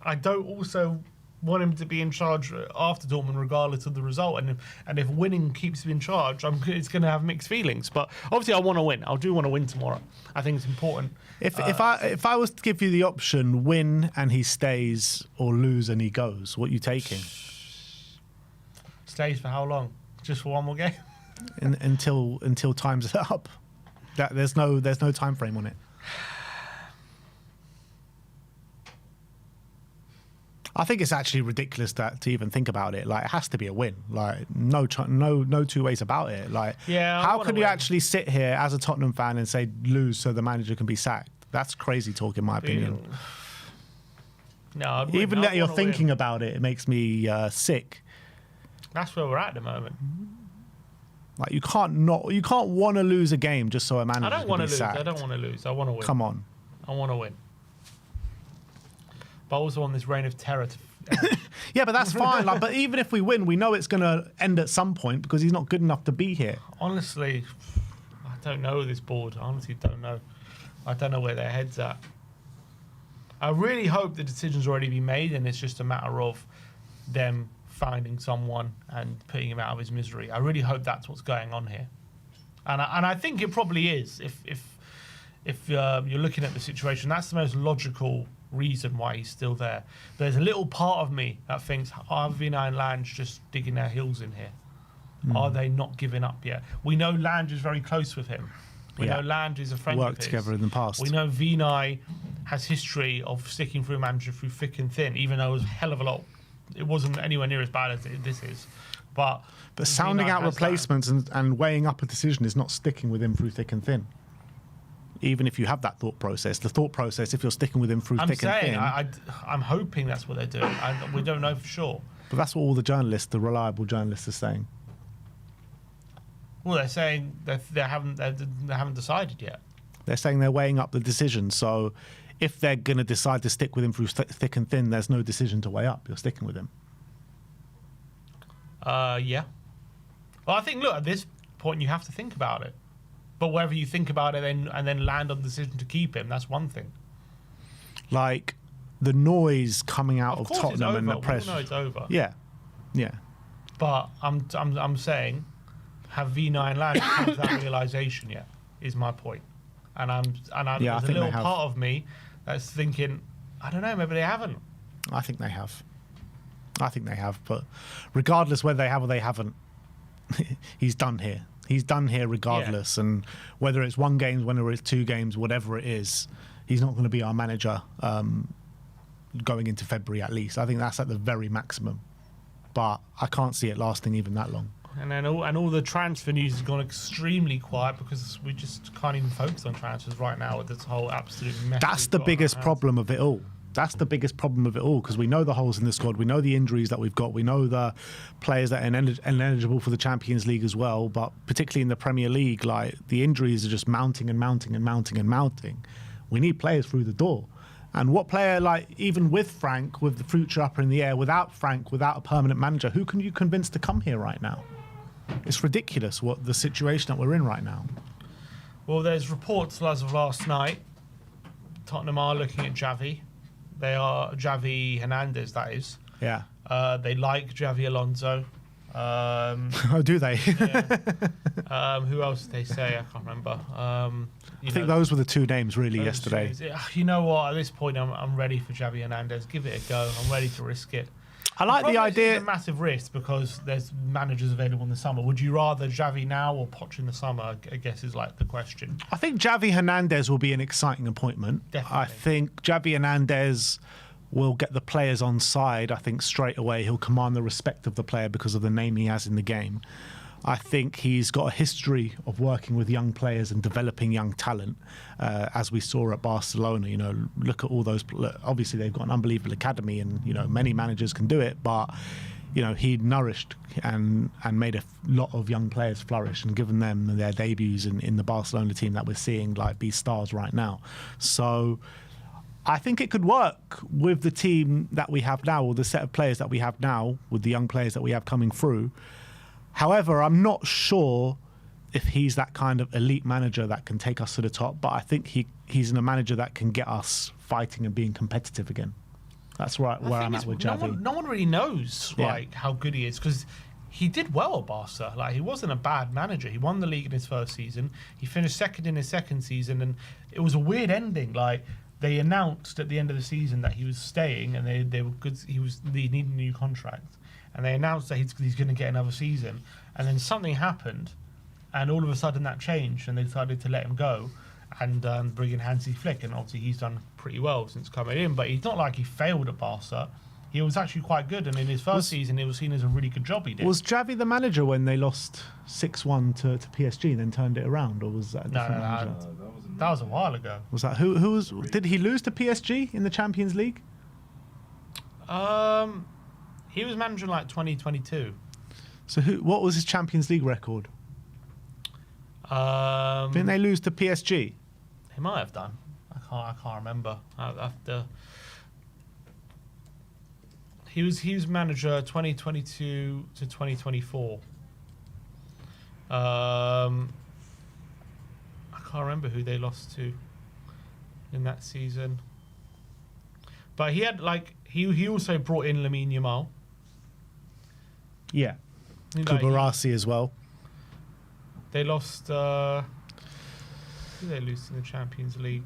I don't also want him to be in charge after Dortmund, regardless of the result. And if winning keeps him in charge, it's going to have mixed feelings. But obviously, I want to win. I do want to win tomorrow. I think it's important. If I was to give you the option, win and he stays, or lose and he goes, what are you taking? Stays for how long? Just for one more game? Until time's up. There's no time frame on it. I think it's actually ridiculous to even think about it. Like, it has to be a win. Like, no two ways about it. Like, how can you actually sit here as a Tottenham fan and say lose so the manager can be sacked? That's crazy talk, in my opinion. No, even that you're thinking about it, it makes me sick. That's where we're at the moment. Like, you can't want to lose a game just so a manager can be sacked. I don't want to lose. I don't want to lose. I want to win. Come on. I want to win. But also on this reign of terror. Yeah, but that's fine. Like, but even if we win, we know it's going to end at some point because he's not good enough to be here. Honestly, I don't know this board. I honestly don't know. I don't know where their head's at. I really hope the decision's already been made and it's just a matter of them finding someone and putting him out of his misery. I really hope that's what's going on here. And I think it probably is. If you're looking at the situation, that's the most logical reason why he's still there. There's a little part of me that thinks, are Vina and Lange just digging their heels in here? Are they not giving up yet? We know Lange is very close with him. We know Lange is a friend of his. Worked together in the past. We know Vinay has history of sticking through a manager through thick and thin, even though it was a hell of a lot. It wasn't anywhere near as bad as this is. But sounding out replacements and weighing up a decision is not sticking with him through thick and thin. Even if you have that thought process, if you're sticking with him through thick and thin. I'm hoping that's what they're doing. We don't know for sure. But that's what all the reliable journalists are saying. Well, they're saying they haven't decided yet. They're saying they're weighing up the decision. So if they're going to decide to stick with him through thick and thin, there's no decision to weigh up. You're sticking with him. Yeah. Well, I think, look, at this point, you have to think about it. But whether you think about it and then land on the decision to keep him, that's one thing. Like the noise coming out of Tottenham and the press. We all know it's over. Yeah, yeah. But I'm saying, have V9 Lange come to that realization yet? Is my point. And there's a little part of me that's thinking, I don't know, maybe they haven't. I think they have. But regardless whether they have or they haven't, he's done here. He's done here regardless. Yeah. And whether it's 1 game, whether it's 2 games, whatever it is, he's not going to be our manager going into February at least. I think that's at the very maximum. But I can't see it lasting even that long. And all the transfer news has gone extremely quiet because we just can't even focus on transfers right now with this whole absolute mess. That's we've the got on our biggest hands. problem of it all. That's the biggest problem of it all, because we know the holes in the squad, we know the injuries that we've got, we know the players that are ineligible for the Champions League as well, but particularly in the Premier League, like the injuries are just mounting and mounting and mounting and mounting. We need players through the door. And what player, like even with Frank, with the future up in the air, without Frank, without a permanent manager, who can you convince to come here right now? It's ridiculous what the situation that we're in right now. Well, there's reports as of last night. Tottenham are looking at Javi. They are Javi Hernandez, that is. Yeah. They like Javi Alonso. Oh, do they? Who else did they say? I can't remember. I think those were the two names really those yesterday. names. You know what? At this point, I'm ready for Javi Hernandez. Give it a go. I'm ready to risk it. I like the Problem is idea. It's a massive risk because there's managers available in the summer. Would you rather Javi now or Poch in the summer? I guess is like the question. I think Javi Hernandez will be an exciting appointment. Definitely. I think Javi Hernandez will get the players on side. I think straight away he'll command the respect of the player because of the name he has in the game. I think he's got a history of working with young players and developing young talent, as we saw at Barcelona. You know, look at all those. Obviously, they've got an unbelievable academy, and you know many managers can do it. But you know, he nourished and made a lot of young players flourish and given them their debuts in the Barcelona team that we're seeing like be stars right now. So I think it could work with the team that we have now, or the set of players that we have now, with the young players that we have coming through. However, I'm not sure if he's that kind of elite manager that can take us to the top, but I think he's a manager that can get us fighting and being competitive again. That's where I'm at with Javi. No one really knows Yeah. like how good he is because he did well at Barca. Like he wasn't a bad manager. He won the league in his first season. He finished second in his second season, and it was a weird ending. Like they announced at the end of the season that he was staying, and they were good. He needed a new contract, and they announced that he's going to get another season. And then something happened, and all of a sudden that changed, and they decided to let him go and bring in Hansi Flick. And obviously he's done pretty well since coming in, but he's not like he failed at Barca. He was actually quite good, and in his first season, it was seen as a really good job he did. Was Javi the manager when they lost 6-1 to PSG and then turned it around, or was that a different manager? That was a while ago. Was that who was? Did he lose to PSG in the Champions League? He was manager in like 2022. So what was his Champions League record? Didn't they lose to PSG? He might have done. I can't remember. After he was manager 2022 to 2024. I can't remember who they lost to in that season. But he had like he also brought in Lamine Yamal. Yeah. Like, Kubarasi as well. they lost. Who did they lose in the Champions League?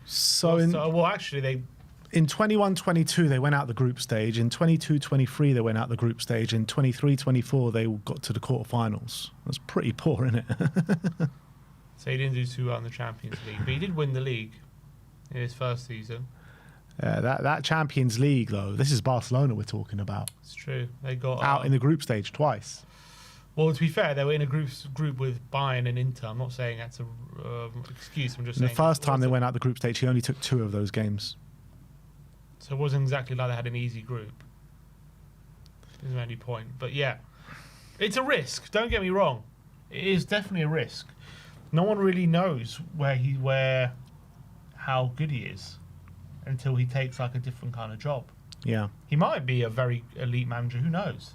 So Actually, in 21-22 they went out the group stage. In 22-23 they went out the group stage. In 23-24 they got to the quarterfinals. That's pretty poor, isn't it? So he didn't do too well in the Champions League, but he did win the league in his first season. That Champions League though, this is Barcelona we're talking about. It's true. They got Out in the group stage twice. Well, to be fair, they were in a group with Bayern and Inter. I'm not saying that's an excuse. I'm just And saying. the first time they went out the group stage, he only took 2 of those games. So it wasn't exactly like they had an easy group. There's no only point. But yeah, it's a risk. Don't get me wrong. It is definitely a risk. No one really knows how good he is until he takes like a different kind of job. Yeah. He might be a very elite manager. Who knows?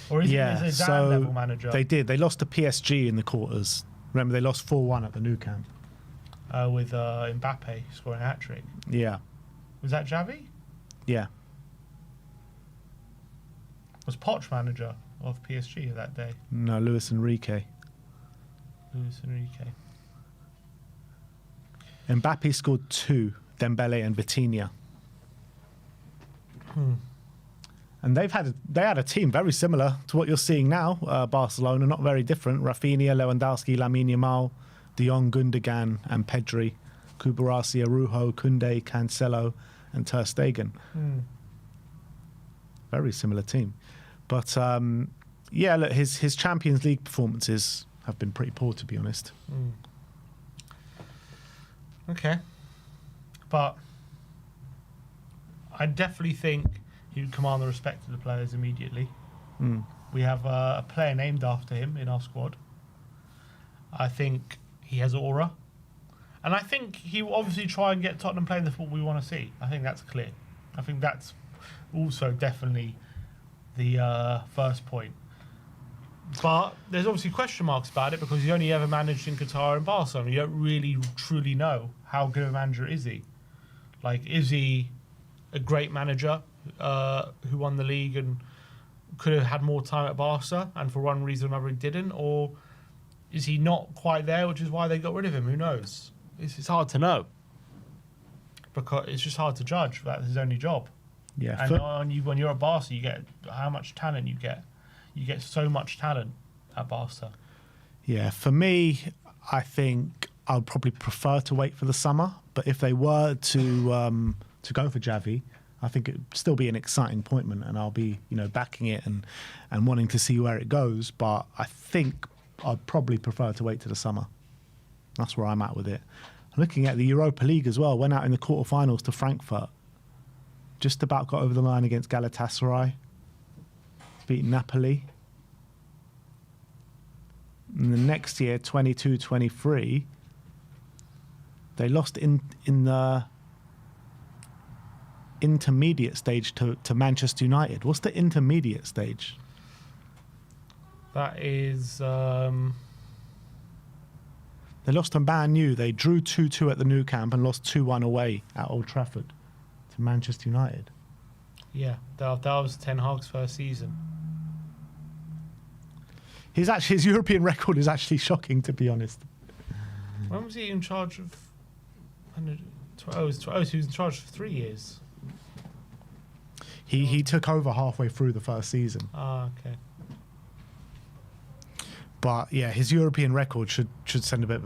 Or is he a Zidane so level manager? they did. They lost to PSG in the quarters. Remember, they lost 4-1 at the Nou Camp. With Mbappe scoring a hat-trick. Yeah. Was that Xavi? Yeah. Was Poch manager of PSG that day? No, Luis Enrique. Luis Enrique. Mbappe scored 2, Dembele and Vitinha. And they had a team very similar to what you're seeing now. Barcelona, not very different. Rafinha, Lewandowski, Lamine Yamal, De Jong, Gundogan and Pedri. Kubarasi, Araujo, Koundé, Cancelo and Ter Stegen. Very similar team. But Yeah, look, his Champions League performances have been pretty poor, to be honest. Okay. But I definitely think he would command the respect of the players immediately. We have a player named after him in our squad. I think he has aura. And I think he will obviously try and get Tottenham playing the football we want to see. I think that's clear. I think that's also definitely the first point. But there's obviously question marks about it because he only ever managed in Qatar and Barcelona. You don't really truly know how good of a manager is he. Like, is he a great manager who won the league and could have had more time at Barca and for one reason or another he didn't? Or is he not quite there, which is why they got rid of him? Who knows? It's hard to know. Because it's just hard to judge. That's his only job. Yeah. And when you're at Barca, you get how much talent you get. You get so much talent at Barca. Yeah, for me, I think I would probably prefer to wait for the summer. But if they were to go for Xavi, I think it'd still be an exciting appointment, and I'll be backing it and wanting to see where it goes. But I think I'd probably prefer to wait to the summer. That's where I'm at with it. Looking at the Europa League as well, went out in the quarterfinals to Frankfurt. Just about got over the line against Galatasaray. Beat Napoli. And the next year, 22-23, they lost in the intermediate stage to Manchester United. What's the intermediate stage? That is... They lost to Man U. They drew 2-2 at the Nou Camp and lost 2-1 away at Old Trafford to Manchester United. Yeah, that was Ten Hag's first season. His European record is actually shocking, to be honest. When was he in charge of? He was in charge for 3 years. He took over halfway through the first season. Ah, okay. But yeah, his European record should send a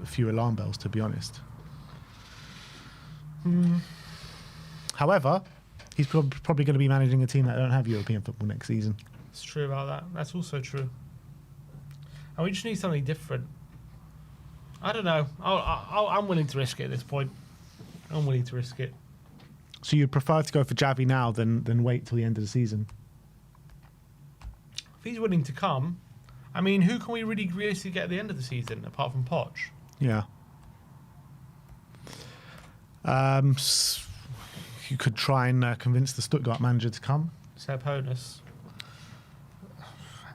few alarm bells, to be honest. However, he's probably going to be managing a team that don't have European football next season. It's true about that. That's also true. And we just need something different. I don't know. I'm willing to risk it at this point. I'm willing to risk it. So you'd prefer to go for Xavi now than wait till the end of the season? If he's willing to come, I mean, who can we really realistically get at the end of the season apart from Poch? Yeah. You could try and convince the Stuttgart manager to come. Seb Honus.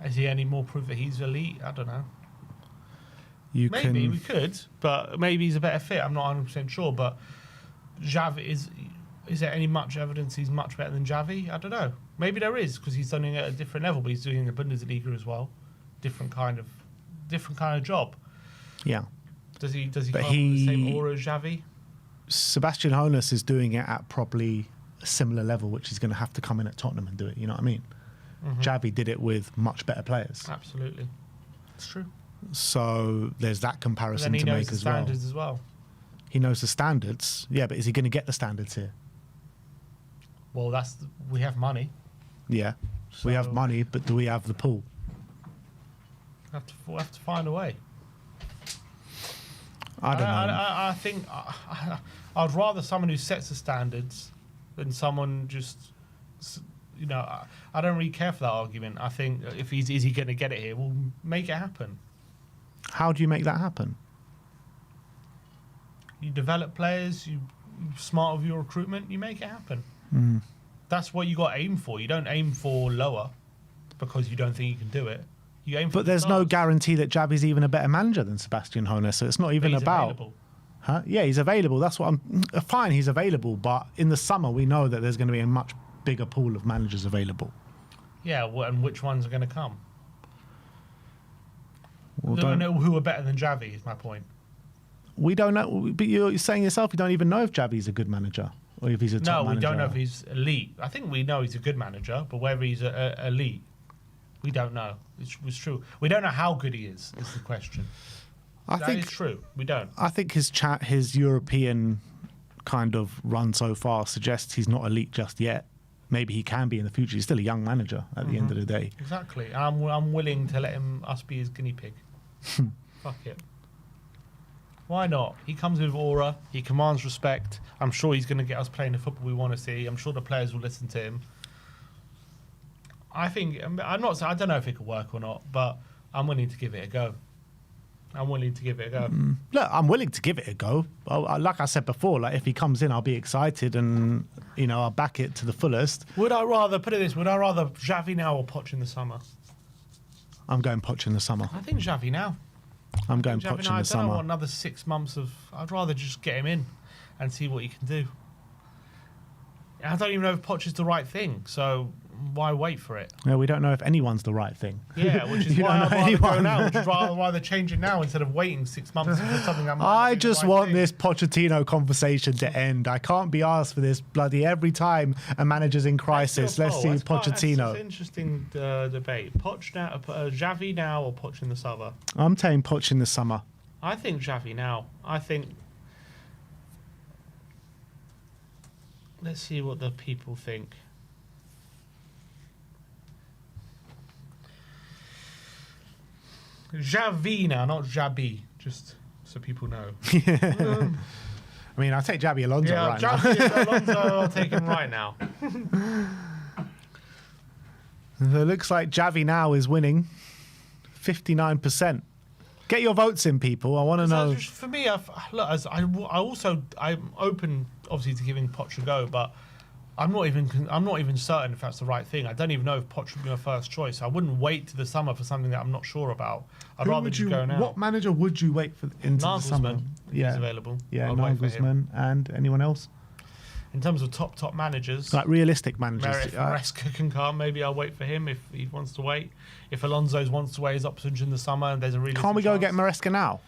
Is he any more proof that he's elite? I don't know. Maybe we could, but maybe he's a better fit. I'm not 100% sure. But Xavi, is there any much evidence he's much better than Xavi? I don't know. Maybe there is because he's done it at a different level, but he's doing the Bundesliga as well. Different kind of job. Yeah. Does he come with the same aura as Xavi? Sebastian Hoeneß is doing it at probably a similar level, which he's going to have to come in at Tottenham and do it. You know what I mean? Mm-hmm. Xavi did it with much better players. Absolutely, it's true. So there's that comparison to make as well. He knows the standards as well. He knows the standards. Yeah, but is he going to get the standards here? Well, we have money. Yeah, so we have money, but do we have the pool? We'll have to find a way. I don't know. I think I'd rather someone who sets the standards than someone just, I don't really care for that argument. I think if is he going to get it here, we'll make it happen. How do you make that happen? You develop players, you're smart with your recruitment, you make it happen. That's what you got to aim for. You don't aim for lower because you don't think you can do it. You aim for but there's no guarantee that Xavi's even a better manager than Sebastian Hoeneß, so it's not even about... Available. Huh? Yeah, he's available. That's what I'm... Fine, he's available, but in the summer we know that there's going to be a much bigger pool of managers available. Yeah, and which ones are going to come? Well, We don't know who are better than Xavi, is my point. We don't know, but you're saying yourself you don't even know if Xavi's a good manager or if he's a top manager. No, we don't know if he's elite. I think we know he's a good manager, but whether he's elite, we don't know. It's true. We don't know how good he is the question. That is true. We don't. I think his European kind of run so far suggests he's not elite just yet. maybe he can be in the future. He's still a young manager at the end of the day. Exactly. I'm willing to let us be his guinea pig. Fuck it. Why not? He comes with aura. He commands respect. I'm sure he's going to get us playing the football we want to see. I'm sure the players will listen to him. I don't know if it could work or not, but I'm willing to give it a go. Look, I'm willing to give it a go. Like I said before, like if he comes in, I'll be excited and I'll back it to the fullest. Would I rather Xavi now or Poch in the summer? I'm going Poch in the summer. I think Xavi now. I'm going Poch in the I don't summer. want another 6 months of. I'd rather just get him in and see what he can do. I don't even know if Poch is the right thing, so why wait for it? Yeah, we don't know if anyone's the right thing. Yeah, which is why I'd rather go now. Which is why I'd rather change it now instead of waiting 6 months for something that might not I be the just right want thing. this Pochettino conversation to end. I can't be asked for this bloody every time a manager's in crisis. Let's see Pochettino. That's an interesting debate. Poch now, Xavi now or Poch in the summer? I'm saying Poch in the summer. I think Xavi now. Let's see what the people think. Xavi now, not Xabi, just so people know. I mean, I'll take Xabi Alonso right now. Xavi Alonso, I'll take him right now. It looks like Xavi now is winning 59%. Get your votes in, people. I want to know. For me, I'm open, obviously, to giving Poch a go, but I'm not even certain if that's the right thing. I don't even know if Poch would be my first choice. I wouldn't wait to the summer for something that I'm not sure about. I'd rather just go now. What manager would you wait for into the summer? Nagelsmann, if he's available. Yeah, I'd wait for him. Nagelsmann and anyone else? In terms of top managers, Like realistic managers. if Maresca can come, maybe I'll wait for him if he wants to wait. If Alonso wants to wait his options in the summer and there's a really Can't we go get Maresca now?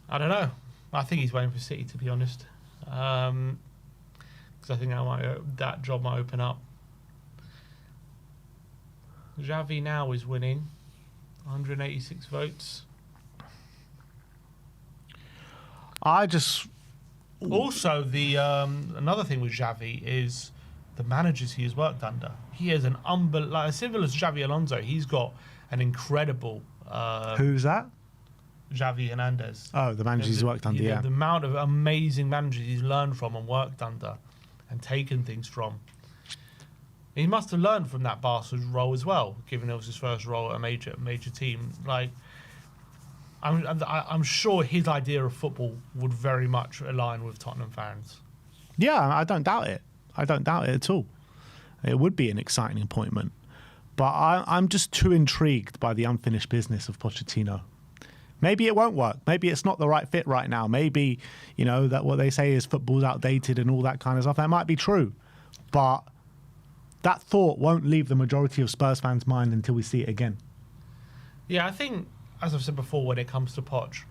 I don't know. I think he's waiting for City, to be honest. Because I think that job might open up. Xavi now is winning. 186 votes. Also, the another thing with Xavi is the managers he has worked under. He is an like similar to Xavi Alonso. He's got an incredible. Who's that? Xavi Hernandez. Oh, the managers he's worked under, yeah. The amount of amazing managers he's learned from and worked under and taken things from. He must have learned from that Barca role as well, given it was his first role at a major team. Like, I'm sure his idea of football would very much align with Tottenham fans. Yeah, I don't doubt it. I don't doubt it at all. It would be an exciting appointment. But I'm just too intrigued by the unfinished business of Pochettino. Maybe it won't work. Maybe it's not the right fit right now. Maybe, that what they say is football's outdated and all that kind of stuff. That might be true. But that thought won't leave the majority of Spurs fans' mind until we see it again. Yeah, I think, as I've said before, when it comes to Poch,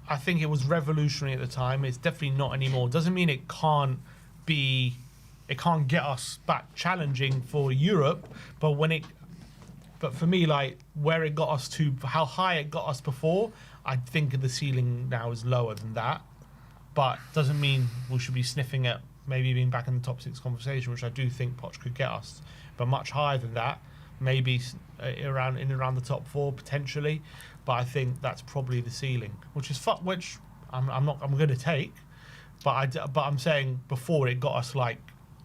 I think it was revolutionary at the time. It's definitely not anymore. Doesn't mean it can't get us back challenging for Europe, but for me, like, where it got us to, how high it got us before, I think the ceiling now is lower than that. But doesn't mean we should be sniffing at maybe being back in the top 6 conversation, which I do think Poch could get us, but much higher than that, maybe around the top 4 potentially. But I think that's probably the ceiling, which I'm going to take. But I'm saying before it got us like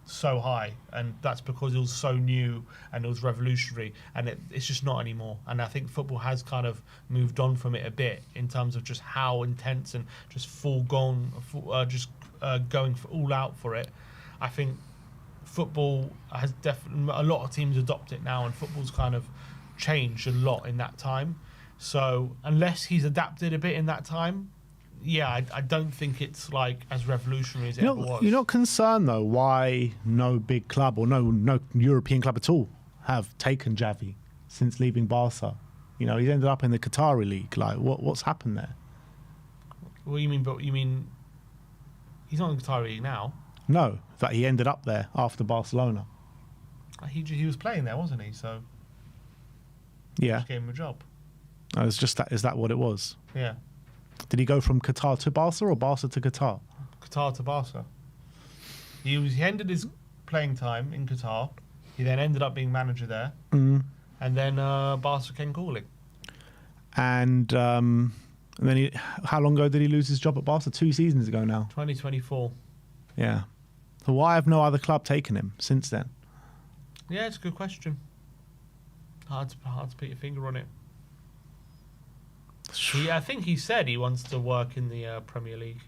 so high, and that's because it was so new and it was revolutionary, and it's just not anymore. And I think football has kind of moved on from it a bit in terms of just how intense and just going all out for it. I think football has definitely, a lot of teams adopt it now, and football's kind of changed a lot in that time. So unless he's adapted a bit in that time, yeah, I don't think it's like as revolutionary as it ever was. You're not concerned though why no big club or no European club at all have taken Xavi since leaving Barca? He's ended up in the Qatari league. Like, what's happened there? What do you mean? But you mean he's not in the Qatari league now? No, that he ended up there after Barcelona. He was playing there, wasn't he? So yeah, just gave him a job. Oh, it's just that. Is that what it was? Yeah. Did he go from Qatar to Barca or Barca to Qatar? Qatar to Barca. He ended his playing time in Qatar. He then ended up being manager there. Mm. And then Barca came calling. And then how long ago did he lose his job at Barca? 2 seasons ago now. 2024. Yeah. So why have no other club taken him since then? Yeah, it's a good question. Hard to put your finger on it. I think he said he wants to work in the Premier League.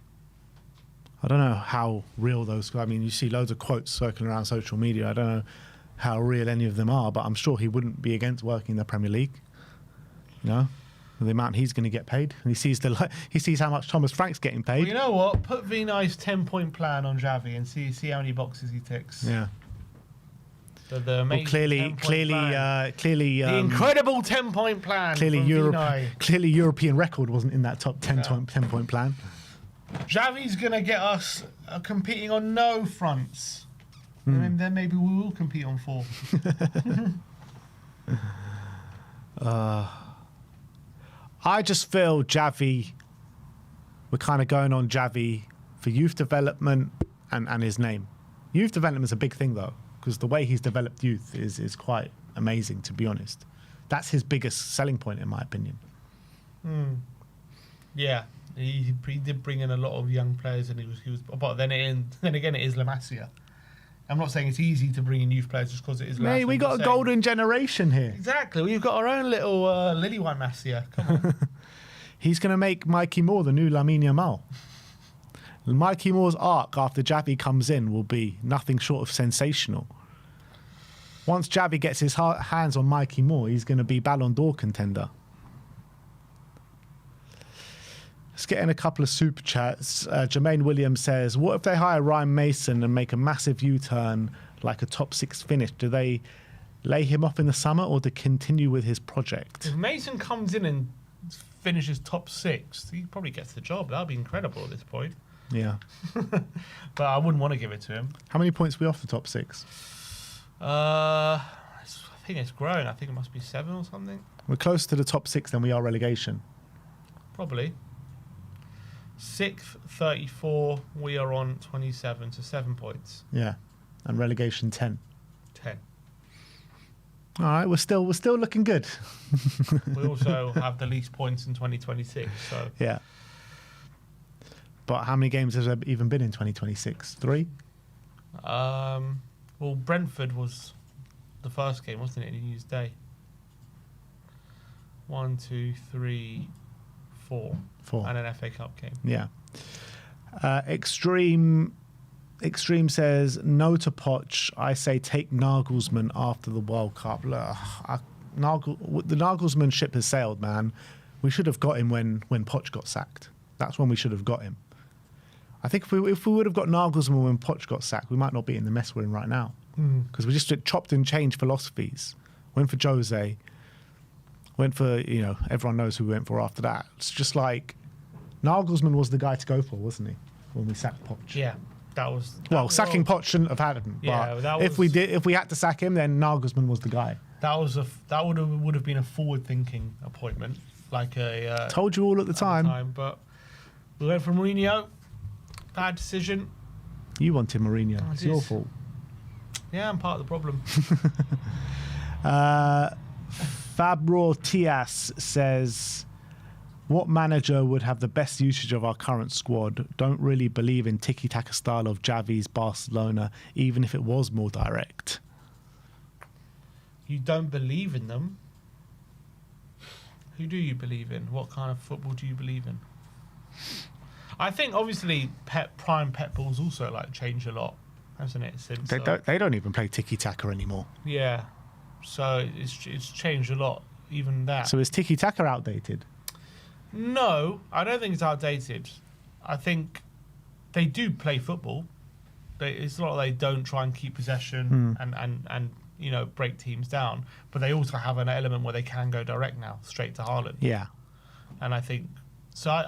I don't know how real those... I mean, you see loads of quotes circling around social media. I don't know how real any of them are, but I'm sure he wouldn't be against working in the Premier League. You know? The amount he's going to get paid. And he sees how much Thomas Frank's getting paid. Well, you know what? Put Vinay's 10-point plan on Xavi and see how many boxes he ticks. Yeah. The Well, clearly, the incredible 10-point plan. Clearly, Vinay. clearly, European record wasn't in that top 10-point plan. Xavi's going to get us competing on no fronts. And then maybe we will compete on 4. I just feel Xavi, we're kind of going on Xavi for youth development and his name. Youth development is a big thing, though, because the way he's developed youth is quite amazing, to be honest. That's his biggest selling point, in my opinion. Yeah, he did bring in a lot of young players, and he was. But then again, it is La Masia. I'm not saying it's easy to bring in youth players just because it is. Mate, we got a golden generation here. Exactly, we've got our own little Lily White Masia. Come on. He's going to make Mikey Moore the new Lamine Yamal. Mikey Moore's arc after Xavi comes in will be nothing short of sensational. Once Xavi gets his hands on Mikey Moore, he's going to be Ballon d'Or contender. Let's get in a couple of super chats. Jermaine Williams says, what if they hire Ryan Mason and make a massive U-turn like a top 6 finish? Do they lay him off in the summer or to continue with his project? If Mason comes in and finishes top 6, he probably gets the job. That would be incredible at this point. Yeah. But I wouldn't want to give it to him. How many points are we off the top 6? I think it's growing. I think it must be 7 or something. We're closer to the top 6 than we are relegation. Probably. 6th, 34. We are on 27, so 7 points. Yeah. And relegation 10. 10. All right, we're still looking good. We also have the least points in 2026. So yeah. But how many games has there even been in 2026? 3? Well, Brentford was the first game, wasn't it, in New Year's Day? 1, 2, 3, 4. 4. And an FA Cup game. Yeah. Extreme says, no to Poch. I say take Nagelsmann after the World Cup. Look, the Nagelsmann ship has sailed, man. We should have got him when Poch got sacked. That's when we should have got him. I think if we would have got Nagelsmann when Poch got sacked, we might not be in the mess we're in right now. Because we just chopped and changed philosophies. Went for Jose. Went for, everyone knows who we went for after that. It's just like, Nagelsmann was the guy to go for, wasn't he? When we sacked Poch. Yeah, that was... Sacking Poch shouldn't have had him. Yeah, but that was, if we had to sack him, then Nagelsmann was the guy. That would have been a forward-thinking appointment. Like a... Told you all at the time. But we went for Mourinho. Bad decision. You wanted Mourinho. It's your fault. Yeah, I'm part of the problem. Fabro Tias says, what manager would have the best usage of our current squad? Don't really believe in tiki-taka style of Xavi's Barcelona, even if it was more direct. You don't believe in them? Who do you believe in? What kind of football do you believe in? I think obviously Prime Pep Ball's also changed a lot, hasn't it? Since they don't even play tiki-taka anymore. Yeah, so it's changed a lot, even that. So is tiki-taka outdated? No, I don't think it's outdated. I think they do play football. It's not like they don't try and keep possession and break teams down, but they also have an element where they can go direct now, straight to Haaland. Yeah, and I think so.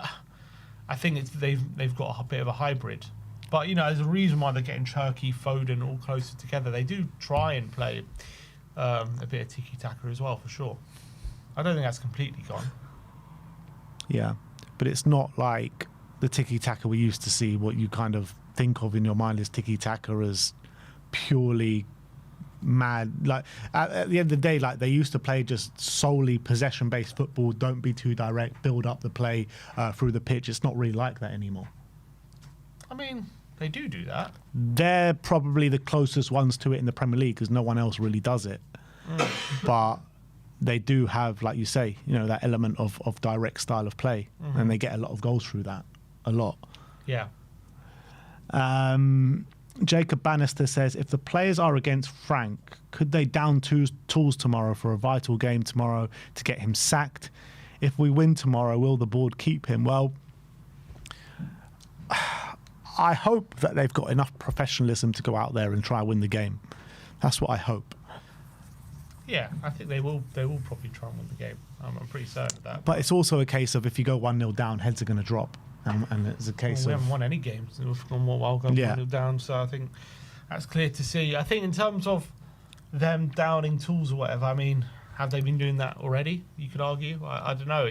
I think they've got a bit of a hybrid, but there's a reason why they're getting Cherki, Foden all closer together. They do try and play a bit of tiki-taka as well, for sure. I don't think that's completely gone. Yeah, but it's not like the tiki-taka we used to see. What you kind of think of in your mind is tiki-taka as purely mad. Like at the end of the day, like they used to play just solely possession-based football. Don't be too direct. Build up the play through the pitch. It's not really like that anymore. I mean, they do that. They're probably the closest ones to it in the Premier League because no one else really does it. But they do have, like you say, that element of direct style of play, and they get a lot of goals through that. A lot. Yeah. Jacob Bannister says, if the players are against Frank, could they down tools tomorrow for a vital game tomorrow to get him sacked? If we win tomorrow, will the board keep him? Well, I hope that they've got enough professionalism to go out there and try and win the game. That's what I hope. Yeah, I think they will. They will probably try and win the game. I'm pretty certain of that. But it's also a case of if you go 1-0 down, heads are going to drop. And it's a case we of... haven't won any games from what while going 1-0 down, so I think that's clear to see. I think in terms of them downing tools or whatever, I mean, have they been doing that already? You could argue. I don't know.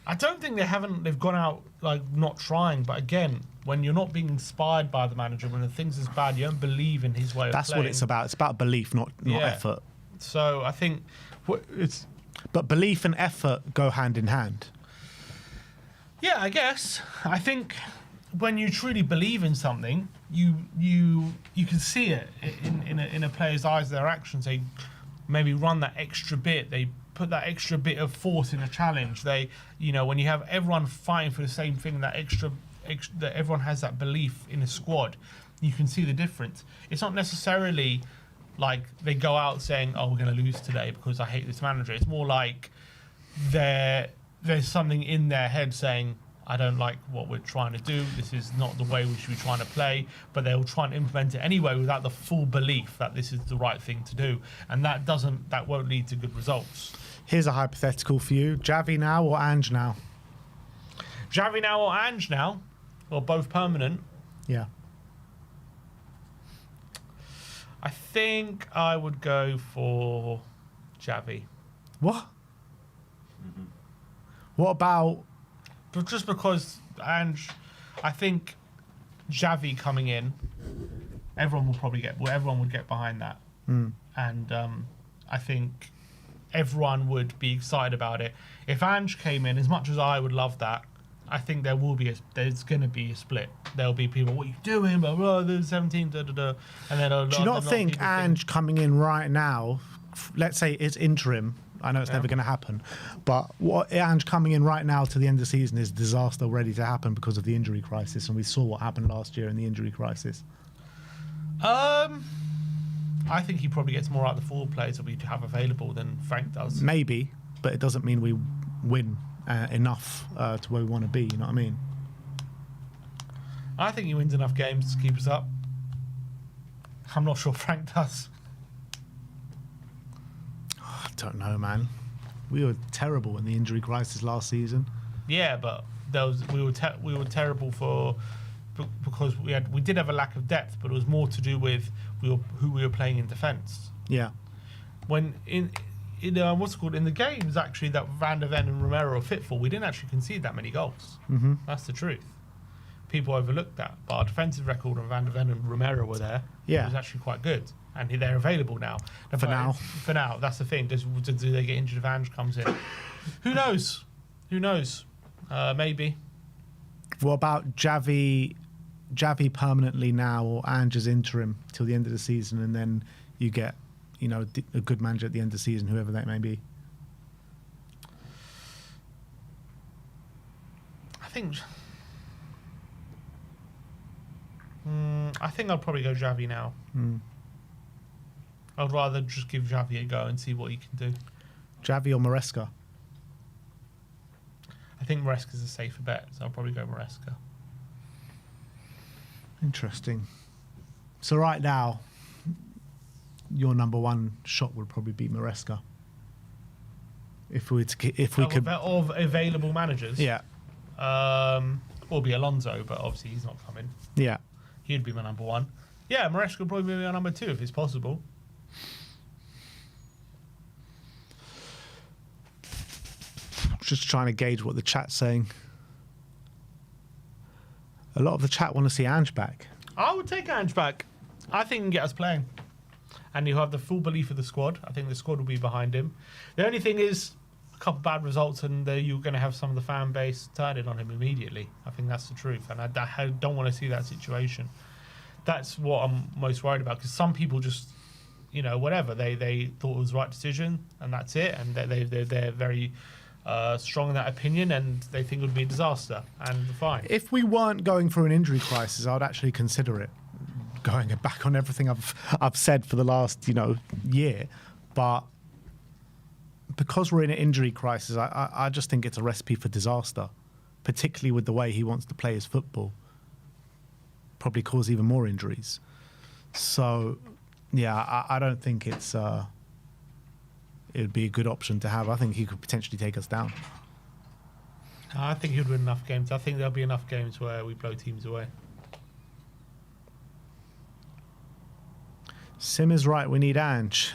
I don't think they've gone out like not trying, but again, when you're not being inspired by the manager, when the things is bad, you don't believe in his way of playing. That's what it's about. It's about belief, not effort. So I think it's... But belief and effort go hand in hand. Yeah, I guess. I think when you truly believe in something, you can see it in a player's eyes, their actions. They maybe run that extra bit. They put that extra bit of force in a challenge. They, when you have everyone fighting for the same thing, that everyone has that belief in a squad, you can see the difference. It's not necessarily like they go out saying, "Oh, we're going to lose today because I hate this manager." It's more like there's something in their head saying, I don't like what we're trying to do. This is not the way we should be trying to play. But they'll try and implement it anyway without the full belief that this is the right thing to do. And that won't lead to good results. Here's a hypothetical for you. Javi now or Ange now? Javi now or Ange now? Or both permanent? Yeah. I think I would go for Javi. What? What about... But just because Ange, I think Javi coming in, everyone would get behind that. And I think everyone would be excited about it. If Ange came in, as much as I would love that, I think there's going to be a split. There'll be people, what are you doing? Blah, blah, there's 17, da, da, da. And then do you not think Ange coming in right now, let's say it's interim, I know it's never going to happen, but what Ange coming in right now to the end of the season is disaster ready to happen because of the injury crisis, and we saw what happened last year in the injury crisis. I think he probably gets more out of the forward players that we have available than Frank does. Maybe, but it doesn't mean we win enough to where we want to be, you know what I mean? I think he wins enough games to keep us up. I'm not sure Frank does. I don't know, man. We were terrible in the injury crisis last season. Yeah, but we were terrible because we did have a lack of depth, but it was more to do with who we were playing in defence. Yeah. When in the games actually that Van der Ven and Romero are fit for, we didn't actually concede that many goals. Mm-hmm. That's the truth. People overlooked that, but our defensive record when Van der Ven and Romero were there, it was actually quite good, and they're available now. For now, that's the thing. Do they get injured if Ange comes in? Who knows? Maybe. What about Javi permanently now, or Ange as interim till the end of the season, and then you get, a good manager at the end of the season, whoever that may be? I think I'd probably go Javi now. I'd rather just give Javi a go and see what he can do. Javi or Maresca? I think Maresca's a safer bet, so I'll probably go Maresca. Interesting. So right now, your number one shot would probably be Maresca. If we could of available managers, yeah, or be Alonso, but obviously he's not coming. Yeah, he'd be my number one. Yeah, Maresca would probably be my number two if it's possible. Just trying to gauge what the chat's saying. A lot of the chat want to see Ange back. I would take Ange back. I think he can get us playing. And he'll have the full belief of the squad. I think the squad will be behind him. The only thing is a couple bad results and you're going to have some of the fan base turning on him immediately. I think that's the truth. And I don't want to see that situation. That's what I'm most worried about, because some people just, whatever, they thought it was the right decision and that's it. And they're very strong in that opinion and they think it would be a disaster, and fine. If we weren't going through an injury crisis, I would actually consider it, going back on everything I've said for the last year. But because we're in an injury crisis, I just think it's a recipe for disaster, particularly with the way he wants to play his football. Probably cause even more injuries. So yeah, I don't think it would be a good option to have. I think he could potentially take us down. I think he'd win enough games. I think there'll be enough games where we blow teams away. Sim is right. We need Ange.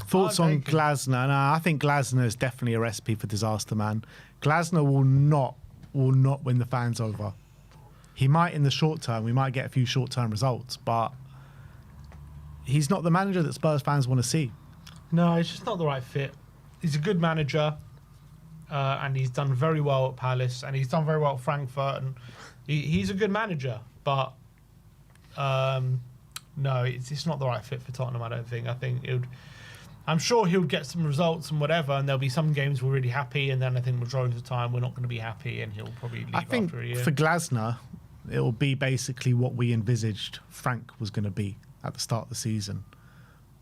Thoughts on Glasner? No, I think Glasner is definitely a recipe for disaster, man. Glasner will not win the fans over. He might in the short term. We might get a few short-term results, but he's not the manager that Spurs fans want to see. No, it's just not the right fit. He's a good manager, and he's done very well at Palace, and he's done very well at Frankfurt, and he's a good manager, but no, it's not the right fit for Tottenham, I don't think. I think I'm sure he'll get some results and whatever, and there'll be some games we're really happy, and then I think majority of the time we're not going to be happy, and he'll probably leave after a year. For Glasner, it will be basically what we envisaged Frank was going to be at the start of the season,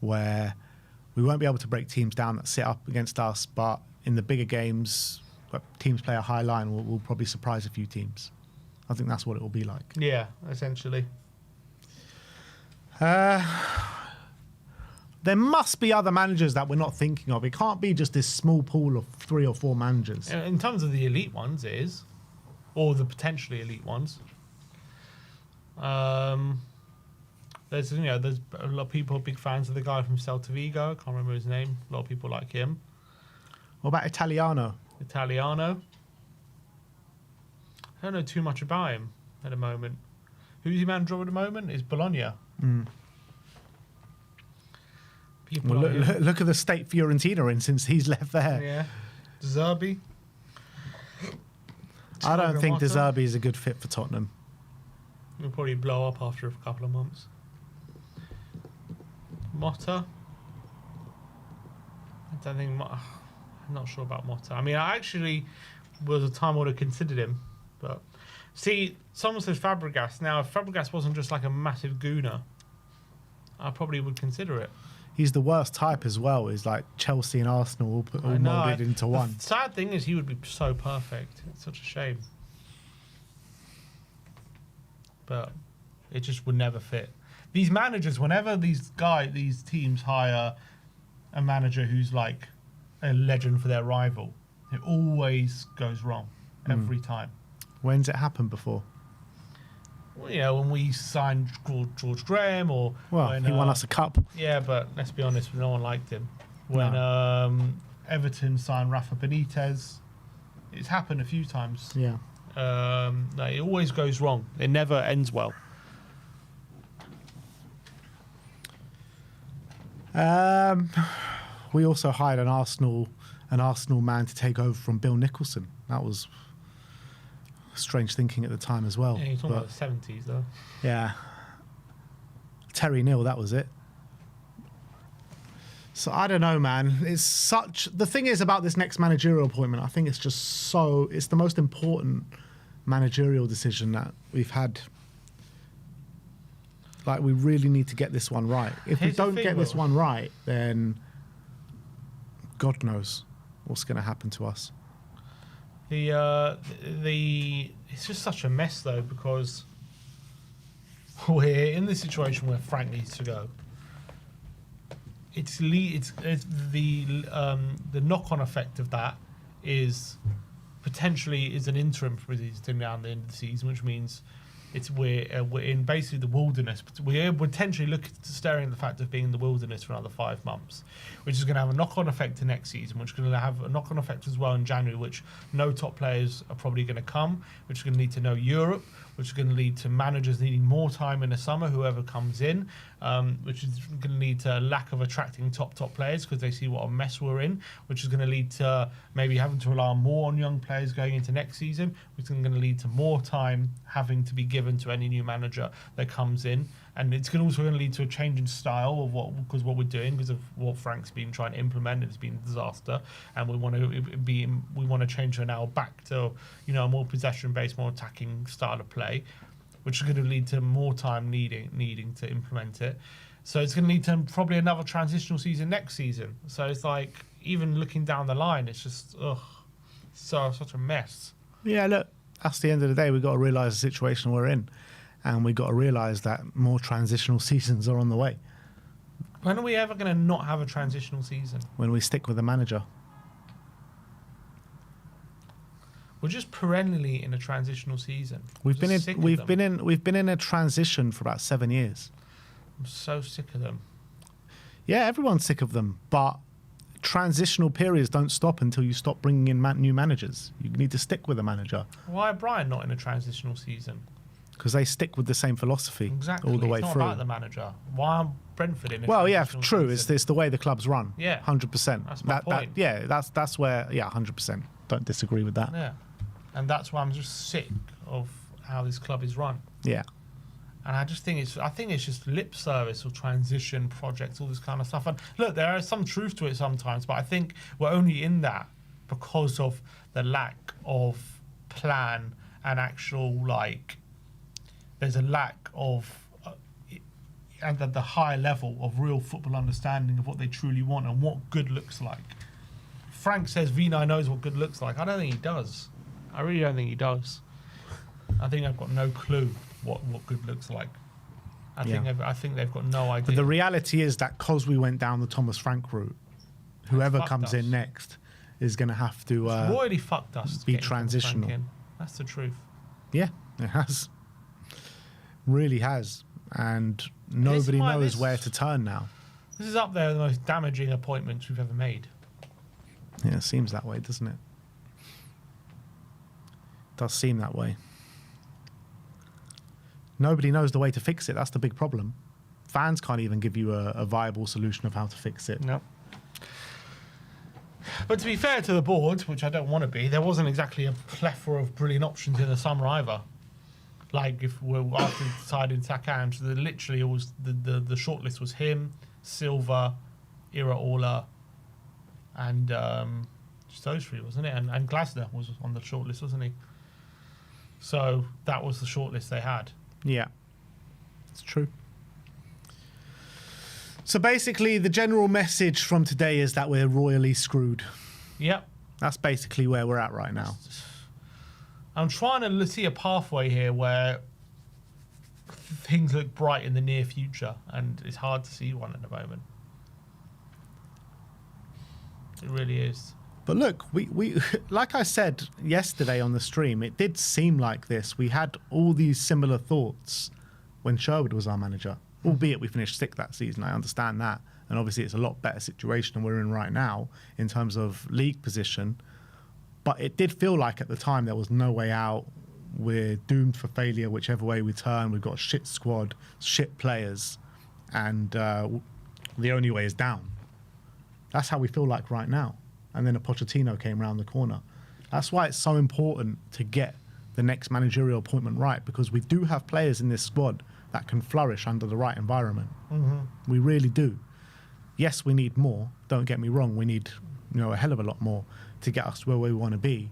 where we won't be able to break teams down that sit up against us, but in the bigger games, where teams play a high line, we'll probably surprise a few teams. I think that's what it will be like. Yeah, essentially. There must be other managers that we're not thinking of. It can't be just this small pool of 3 or 4 managers. In terms of the elite ones, it is. Or the potentially elite ones. There's there's a lot of people big fans of the guy from Celta Vigo. I can't remember his name. A lot of people like him. What about Italiano? I don't know too much about him at the moment. Who's he manager at the moment? Is Bologna. Well, look at the state Fiorentina in since he's left there. Yeah. Zerbi. I don't think De Zerbi is a good fit for Tottenham. He'll probably blow up after a couple of months. Motta. I'm not sure about Motta. I mean, I actually was a time I would have considered him, but see, someone says Fabregas. Now, if Fabregas wasn't just like a massive gooner, I probably would consider it. He's the worst type as well. He's like Chelsea and Arsenal all molded into one. The sad thing is he would be so perfect. It's such a shame. But it just would never fit. These managers, whenever these teams hire a manager who's like a legend for their rival, it always goes wrong every time. When's it happened before? Well, when we signed George Graham, or when, he won us a cup. Yeah, but let's be honest, no one liked him. When Everton signed Rafa Benitez, it's happened a few times. Yeah. It always goes wrong. It never ends well. We also hired an Arsenal man to take over from Bill Nicholson. That was strange thinking at the time as well. Yeah, you're talking about the 70s, though. Yeah. Terry Neal, that was it. So I don't know, man. The thing is about this next managerial appointment, I think it's the most important managerial decision that we've had. Like, we really need to get this one right. If we don't get this one right, then God knows what's going to happen to us. It's just such a mess, though, because we're in the situation where Frank needs to go. It's the knock-on effect of that is potentially an interim for his team down the end of the season, which means we're in basically the wilderness. But we're potentially staring at the fact of being in the wilderness for another 5 months, which is going to have a knock-on effect to next season, which is going to have a knock-on effect as well in January, which no top players are probably going to come, which is going to need to know Europe, which is going to lead to managers needing more time in the summer, whoever comes in, which is going to lead to a lack of attracting top players because they see what a mess we're in, which is going to lead to maybe having to rely more on young players going into next season, which is going to lead to more time having to be given to any new manager that comes in. And it's also going to lead to a change in style of what we're doing because of what Frank's been trying to implement. It's been a disaster, and we want to change it now back to a more possession-based, more attacking style of play, which is going to lead to more time needing to implement it. So it's going to lead to probably another transitional season next season. So it's like even looking down the line, it's just such a mess. Yeah, look, that's the end of the day. We've got to realise the situation we're in. And we've got to realise that more transitional seasons are on the way. When are we ever going to not have a transitional season? When we stick with the manager. We're just perennially in a transitional season. We've been in a transition for about 7 years. I'm so sick of them. Yeah, everyone's sick of them, but transitional periods don't stop until you stop bringing in new managers. You need to stick with the manager. Why are Brian not in a transitional season? Because they stick with the same philosophy exactly. all the way it's not through. About the manager. Why are Brentford in? Well, yeah, true. It's the way the club's run. Yeah, 100%. That's my point. That's where. Yeah, 100%. Don't disagree with that. Yeah, and that's why I'm just sick of how this club is run. Yeah, and I think it's just lip service or transition projects, all this kind of stuff. And look, there is some truth to it sometimes, but I think we're only in that because of the lack of plan and actual there's a lack of, and at the high level of real football understanding of what they truly want and what good looks like. Frank says V9 knows what good looks like. I don't think he does. I really don't think he does. I think I've got no clue what good looks like. I think they've got no idea. But the reality is that because we went down the Thomas Frank route, whoever comes in next is going to have to royally fucked us. Be transitional. That's the truth. Yeah, it has. Really has. And nobody knows where to turn now. This is up there with the most damaging appointments we've ever made. Yeah, it seems that way, doesn't it? It does seem that way. Nobody knows the way to fix it. That's the big problem. Fans can't even give you a viable solution of how to fix it. No. But to be fair to the board, which I don't want to be, there wasn't exactly a plethora of brilliant options in the summer either. Like if we're after deciding Sakan, literally it was the shortlist was him, Silva, Iraola, and just those three, wasn't it? And Glasner was on the shortlist, wasn't he? So that was the shortlist they had. Yeah, it's true. So basically, the general message from today is that we're royally screwed. Yep. That's basically where we're at right now. I'm trying to see a pathway here where things look bright in the near future, and it's hard to see one at the moment. It really is. But look, we like I said yesterday on the stream, it did seem like this. We had all these similar thoughts when Sherwood was our manager, albeit we finished sixth that season. I understand that. And obviously it's a lot better situation than we're in right now in terms of league position. But it did feel like at the time there was no way out. We're doomed for failure whichever way we turn. We've got a shit squad, shit players, and the only way is down. That's how we feel like right now. And then a Pochettino came around the corner. That's why it's so important to get the next managerial appointment right, because we do have players in this squad that can flourish under the right environment. Mm-hmm. We really do. Yes, we need more. Don't get me wrong. We need a hell of a lot more to get us where we want to be.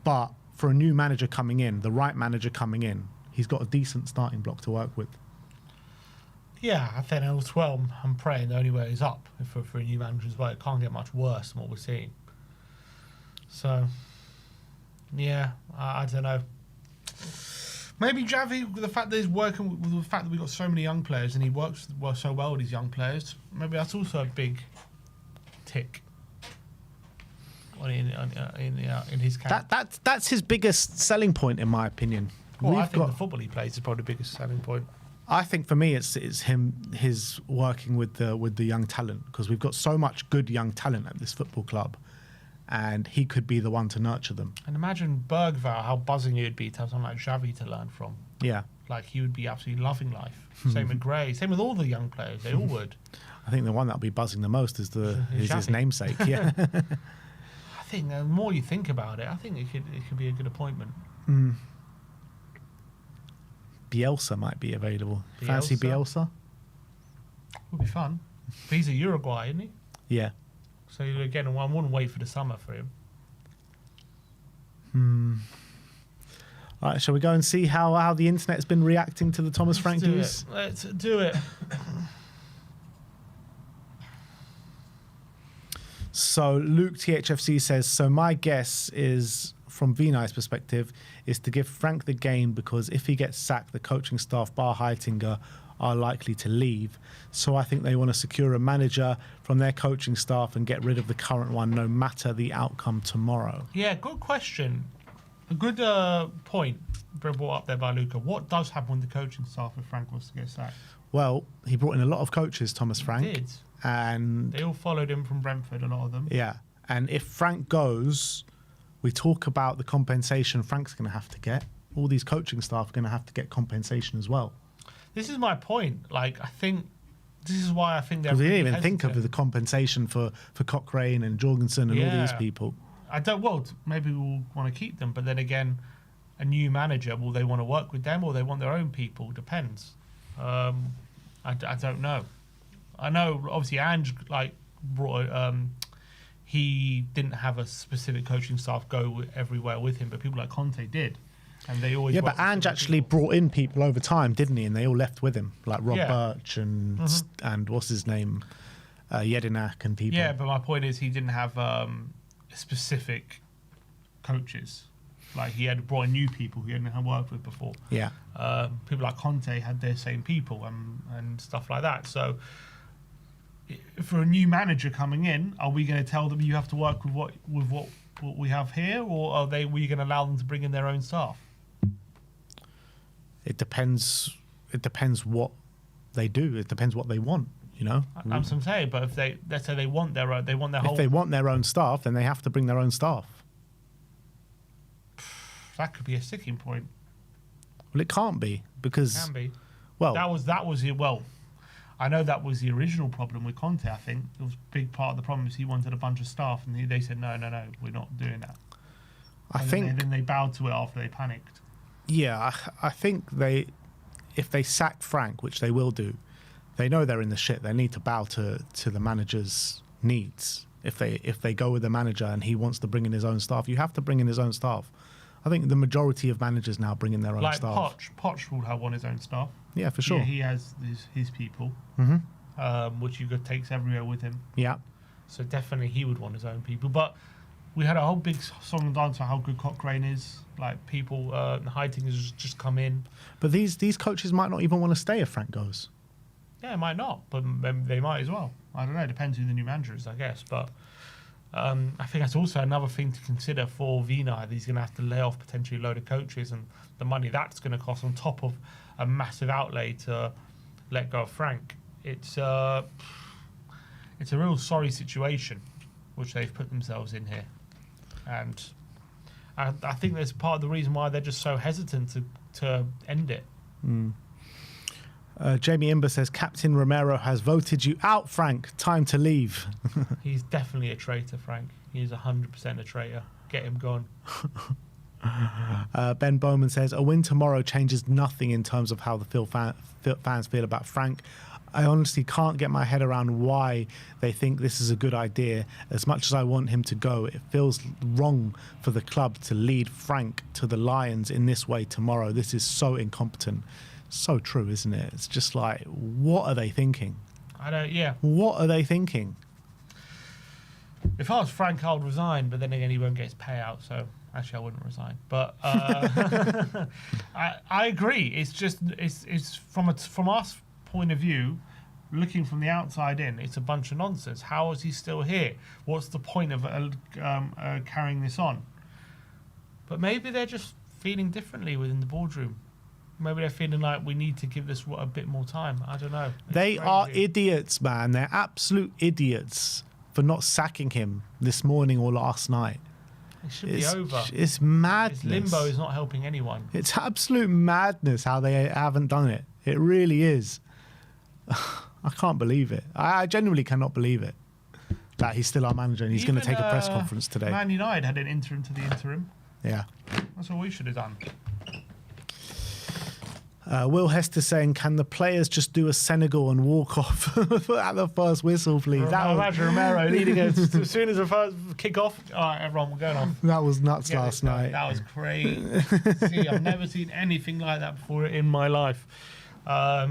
But for a new manager coming in, the right manager coming in, he's got a decent starting block to work with. Yeah, I think elsewhere, I'm praying the only way is up for a new manager as well. It can't get much worse than what we're seeing. So, yeah, I don't know. Maybe Javi, with the fact that he's working with the fact that we've got so many young players and he works so well with these young players, maybe that's also a big tick in his camp. That's his biggest selling point, in my opinion. Well, I think the football he plays is probably the biggest selling point. I think for me, it's his working with the young talent, because we've got so much good young talent at this football club, and he could be the one to nurture them. And imagine Bergvall, how buzzing it would be to have someone like Xavi to learn from. Yeah. Like, he would be absolutely loving life. Same with Gray. Same with all the young players. They all would. I think the one that'll be buzzing the most is his Xavi. namesake. Yeah. I think the more you think about it, I think it could be a good appointment. Bielsa might be available. Fancy Bielsa? Would be fun. But he's a Uruguay, isn't he? Yeah. So again, I wouldn't wait for the summer for him. All right, shall we go and see how the internet's been reacting to the Thomas Frank news? Let's do it. So Luke THFC says, so my guess is, from Vinay's perspective, is to give Frank the game, because if he gets sacked, the coaching staff, bar Heitinger, are likely to leave. So I think they want to secure a manager from their coaching staff and get rid of the current one, no matter the outcome tomorrow. Yeah, good question. A good point brought up there by Luca. What does happen with the coaching staff if Frank was to get sacked? Well, he brought in a lot of coaches, Thomas Frank. He did. And they all followed him from Brentford, a lot of them. Yeah. And if Frank goes, we talk about the compensation Frank's going to have to get. All these coaching staff are going to have to get compensation as well. This is my point. Like, I think this is why I think they're. Because we really didn't even think of hesitant. the compensation for Cochrane and Jorgensen and all these people. I don't. Well, maybe we'll want to keep them, but then again, a new manager, will they want to work with them or they want their own people? Depends. I don't know. I know obviously Ange brought. He didn't have a specific coaching staff go everywhere with him, but people like Conte did, and they always. Yeah, but Ange actually brought in people over time, didn't he? And they all left with him, like Rob Birch and what's his name, Jedinak and people. Yeah, but my point is he didn't have specific coaches. Like, he had brought in new people he hadn't worked with before. Yeah. People like Conte had their same people and stuff like that. So, for a new manager coming in, are we going to tell them you have to work with what we have here, or are we going to allow them to bring in their own staff? It depends. It depends what they do. It depends what they want. You know. That's what I'm saying. But if let's say they want their whole. If they want their own staff, then they have to bring their own staff. That could be a sticking point. Well, it can't be, because Can be. Well, that was it. Well, I know that was the original problem with Conte. I think it was a big part of the problem is he wanted a bunch of staff, and they said no, we're not doing that. Then they bowed to it after they panicked. Yeah, I think if they sack Frank, which they will do, they know they're in the shit. They need to bow to the manager's needs. If they go with the manager and he wants to bring in his own staff, you have to bring in his own staff. I think the majority of managers now bring in their own staff. Like Poch will have his own staff. Yeah, for sure. Yeah, he has his people, which he takes everywhere with him. Yeah. So definitely he would want his own people. But we had a whole big song and dance about how good Cochrane is. Like, people, Heiting has just come in. But these coaches might not even want to stay if Frank goes. Yeah, it might not, but they might as well. I don't know. It depends who the new manager is, I guess. But I think that's also another thing to consider for Vinay. He's going to have to lay off potentially a load of coaches, and the money that's going to cost on top of a massive outlay to let go of Frank. It's a real sorry situation which they've put themselves in here, and I think that's part of the reason why they're just so hesitant to end it. Jamie Imber says, Captain Romero has voted you out, Frank. Time to leave. He's definitely a traitor, Frank. He's 100% a traitor. Get him gone. Ben Bowman says, a win tomorrow changes nothing in terms of how the fans feel about Frank. I honestly can't get my head around why they think this is a good idea. As much as I want him to go, it feels wrong for the club to lead Frank to the Lions in this way tomorrow. This is so incompetent. So true, isn't it? It's just like, what are they thinking? What are they thinking? If I was Frank, I would resign, but then again, he won't get his payout, so actually I wouldn't resign. But I agree. It's just it's from our point of view, looking from the outside in, it's a bunch of nonsense. How is he still here? What's the point of carrying this on? But maybe they're just feeling differently within the boardroom. Maybe they're feeling like we need to give this a bit more time. I don't know. It's they crazy. are idiots, man. They're absolute idiots for not sacking him this morning or last night. It should be over. It's madness. This limbo is not helping anyone. It's absolute madness how they haven't done it. It really is. I can't believe it. I genuinely cannot believe it. That he's still our manager and he's going to take a press conference today. Man United had an interim to the interim. Yeah. That's what we should have done. Will Hester saying, can the players just do a Senegal and walk off at the first whistle, please? Imagine Romero leading it as soon as the first kick off. All right, everyone, we're going off. That was nuts last night. That was crazy. I've never seen anything like that before in my life. I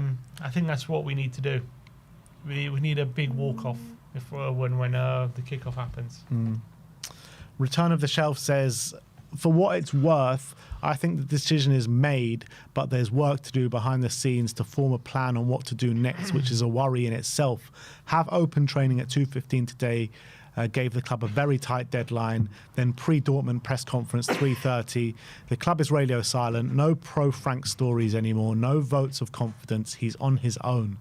think that's what we need to do. We need a big walk off when the kickoff happens. Return of the Shelf says, for what it's worth, I think the decision is made, but there's work to do behind the scenes to form a plan on what to do next, which is a worry in itself. Have open training at 2:15 today. Gave the club a very tight deadline. Then pre-Dortmund press conference 3:30. The club is radio silent. No pro-Frank stories anymore. No votes of confidence. He's on his own.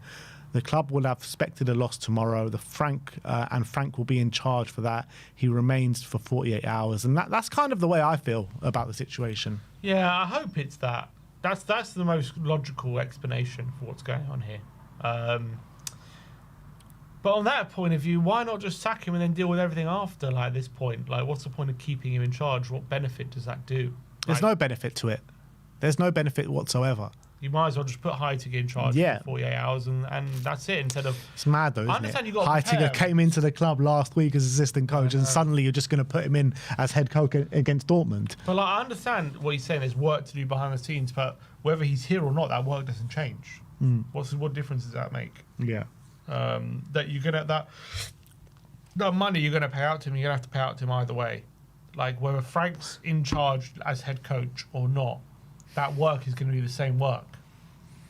The club will have expected a loss tomorrow. Frank will be in charge for that. He remains for 48 hours. And that's kind of the way I feel about the situation. Yeah, I hope it's that. That's the most logical explanation for what's going on here. But on that point of view, why not just sack him and then deal with everything after, like, this point? Like, what's the point of keeping him in charge? What benefit does that do? There's no benefit to it. There's no benefit whatsoever. You might as well just put Heitinga in charge for 48 hours and that's it, instead of... It's mad though, isn't I understand it? You got Heitinga came into the club last week as assistant coach and suddenly you're just going to put him in as head coach against Dortmund. But like, I understand what he's saying. There's work to do behind the scenes, but whether he's here or not, that work doesn't change. What difference does that make? Yeah. That you're going to... That money you're going to pay out to him, you're going to have to pay out to him either way. Like, whether Frank's in charge as head coach or not, that work is going to be the same work.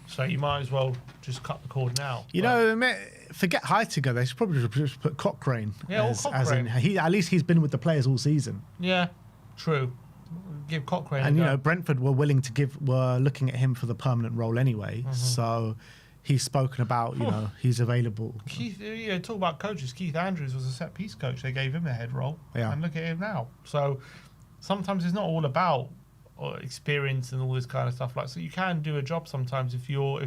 So you might as well just cut the cord now. You know, forget Heitinga. They should probably just put Cochrane. Yeah, Cochrane. At least he's been with the players all season. Yeah, true. Give Cochrane. And you know, Brentford were looking at him for the permanent role anyway. So he's spoken about, he's available. Keith, talk about coaches. Keith Andrews was a set piece coach. They gave him a head role. Yeah. And look at him now. So sometimes it's not all about experience and all this kind of stuff. Like, so you can do a job sometimes if you're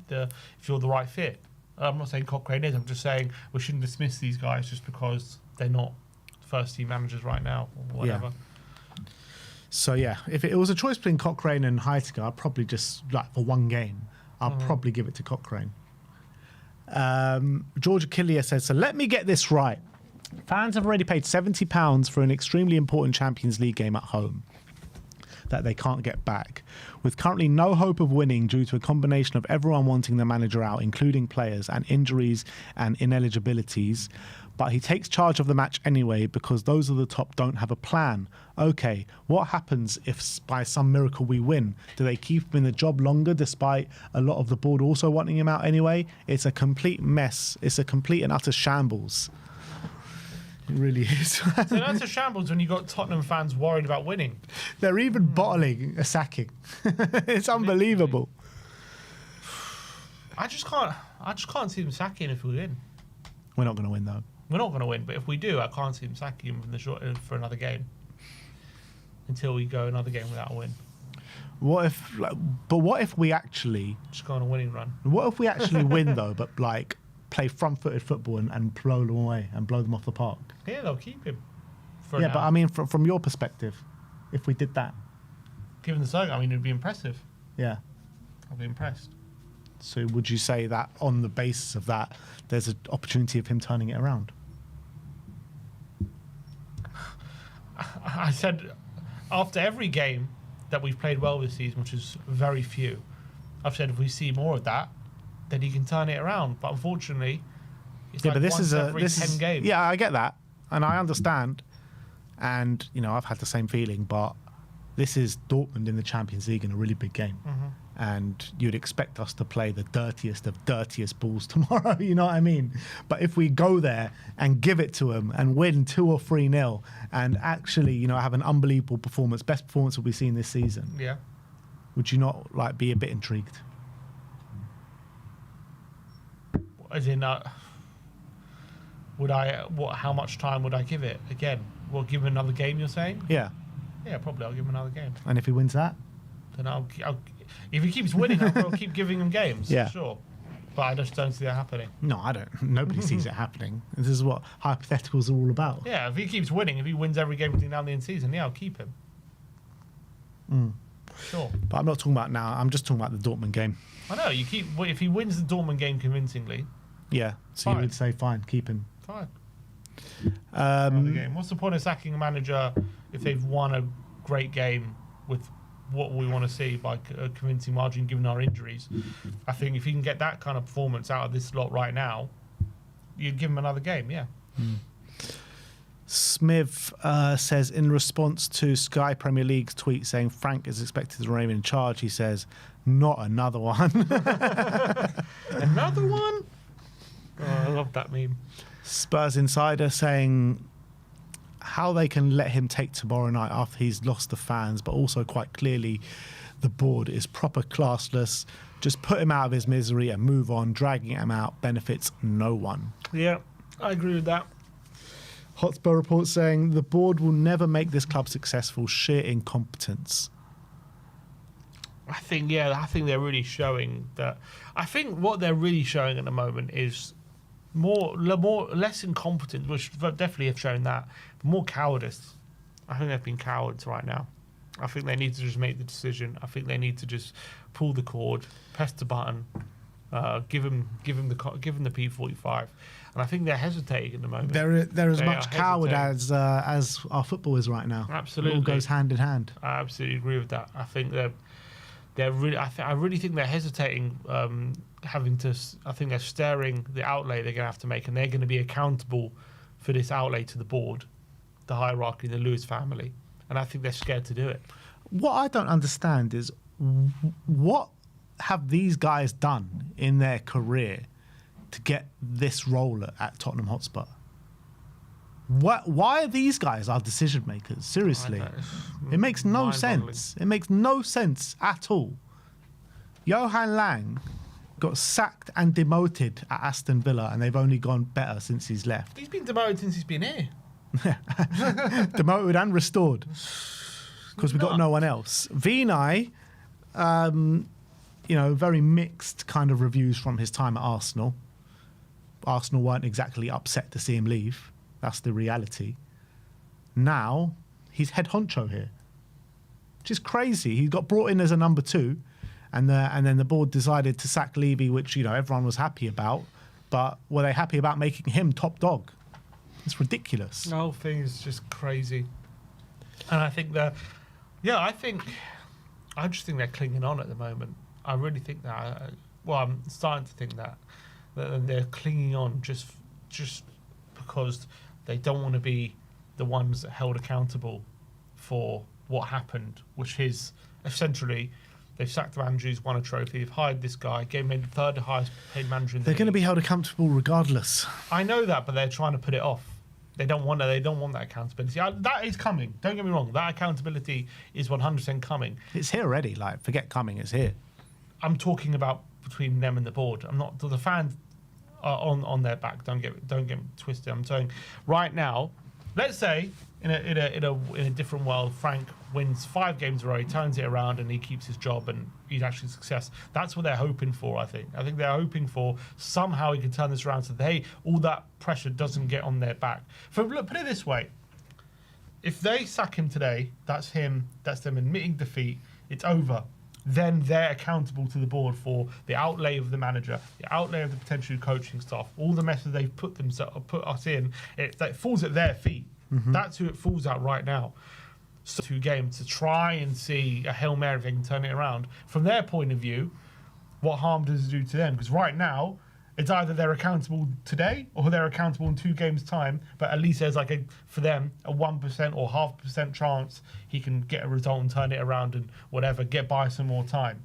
the right fit. I'm not saying Cochrane is. I'm just saying we shouldn't dismiss these guys just because they're not first team managers right now or whatever. Yeah. So yeah, if it was a choice between Cochrane and Heitinga, I'd probably just, like, for one game, I'd probably give it to Cochrane. George Achilles says, so let me get this right. Fans have already paid £70 for an extremely important Champions League game at home that they can't get back, with currently no hope of winning due to a combination of everyone wanting the manager out, including players, and injuries and ineligibilities. But he takes charge of the match anyway because those at the top don't have a plan. Okay, what happens if by some miracle we win? Do they keep him in the job longer despite a lot of the board also wanting him out anyway? It's a complete mess. It's a complete and utter shambles. It really is. So that's a shambles when you got Tottenham fans worried about winning. They're even bottling a sacking. It's unbelievable. I just can't see them sacking if we win. We're not going to win though. We're not going to win, but if we do, I can't see them sacking him for another game until we go another game without a win. What if we actually just go on a winning run? What if we actually win though, but like play front-footed football and blow them away and blow them off the park? Yeah, they'll keep him. Yeah, but I mean, from your perspective, if we did that, given the circle, I mean, it'd be impressive. Yeah, I'd be impressed. So would you say that on the basis of that, there's an opportunity of him turning it around? I said after every game that we've played well this season, which is very few, I've said if we see more of that, then he can turn it around. But unfortunately, it's yeah, like but this is every 10 games. Yeah, I get that, and I understand, and I've had the same feeling. But this is Dortmund in the Champions League in a really big game, and you'd expect us to play the dirtiest of dirtiest balls tomorrow. You know what I mean? But if we go there and give it to them and win 2 or 3-0, and actually have an unbelievable performance, best performance we'll be seeing this season. Yeah. Would you not be a bit intrigued? As in, how much time would I give it? Again, we'll give him another game, you're saying? Yeah. Yeah, probably I'll give him another game. And if he wins that? Then I'll if he keeps winning, I'll keep giving him games. Yeah. Sure. But I just don't see that happening. No, I don't. Nobody sees it happening. This is what hypotheticals are all about. Yeah, if he keeps winning, if he wins every game between now and the end of the season, yeah, I'll keep him. Sure. But I'm not talking about now. I'm just talking about the Dortmund game. I know, if he wins the Dortmund game convincingly, Yeah. So Fine. you would say, fine, keep him. fine. Another Um, game. What's the point of sacking a manager if they've won a great game with what we want to see by a convincing margin given our injuries? I think if you can get that kind of performance out of this lot right now, you'd give him another game, yeah. Smith says, in response to Sky Premier League's tweet saying Frank is expected to remain in charge, he says, not another one. Another one? Oh, I love that meme. Spurs Insider saying how they can let him take tomorrow night after he's lost the fans, but also quite clearly the board is proper classless. Just put him out of his misery and move on. Dragging him out benefits no one. Yeah, I agree with that. Hotspur report saying the board will never make this club successful. Sheer incompetence. I think they're really showing that. I think what they're really showing at the moment is less incompetence, which definitely have shown that, but more cowardice. I think they've been cowards right now. I think they need to just make the decision. I think they need to just pull the cord, press the button, give them the P45, and I think they're hesitating at the moment. They're as They much are coward hesitating. as our football is right now. Absolutely. It all goes hand in hand. I absolutely agree with that. I think they're really. I really think they're hesitating. I think they're staring the outlay they're going to have to make, and they're going to be accountable for this outlay to the board, the hierarchy, the Lewis family, and I think they're scared to do it. What I don't understand is what have these guys done in their career to get this role at Tottenham Hotspur? Why are these guys our decision makers? Seriously, it makes no Mind-boggling. sense. It makes no sense at all. Johan Lang got sacked and demoted at Aston Villa, and they've only gone better since he's left. He's been demoted since he's been here. Demoted and restored because we got no one else. Vinay, very mixed kind of reviews from his time at Arsenal. Arsenal weren't exactly upset to see him leave. That's the reality. Now he's head honcho here, which is crazy. He got brought in as a number 2, and then the board decided to sack Levy, which everyone was happy about. But were they happy about making him top dog? It's ridiculous. The whole thing is just crazy, and I think I just think they're clinging on at the moment. I really think that. I'm starting to think that they're clinging on just because they don't want to be the ones held accountable for what happened, which is essentially they've sacked the manager who's won a trophy, they've hired this guy, made the third highest paid manager in the They're going to league. be held accountable regardless. I know that, but they're trying to put it off. They don't want that accountability. That is coming. Don't get me wrong. That accountability is 100% coming. It's here already. Like, forget coming. It's here. I'm talking about between them and the board. I'm not. The fans are on their back. Don't get me twisted. I'm saying right now. Let's say in a different world, Frank wins 5 games in a row, he turns it around, and he keeps his job, and he's actually a success. That's what they're hoping for. I think they're hoping for somehow he can turn this around so that all that pressure doesn't get on their back. Look, put it this way: if they sack him today, that's them admitting defeat. It's over. Then they're accountable to the board for the outlay of the manager, the outlay of the potential coaching staff, all the messes they've put us in. It falls at their feet. Mm-hmm. That's who it falls at right now. So 2 games to try and see a Hail Mary if they can turn it around. From their point of view, what harm does it do to them? Because right now, it's either they're accountable today or they're accountable in 2 games' time, but at least there's for them, a 1% or 0.5% chance he can get a result and turn it around and whatever, get by some more time.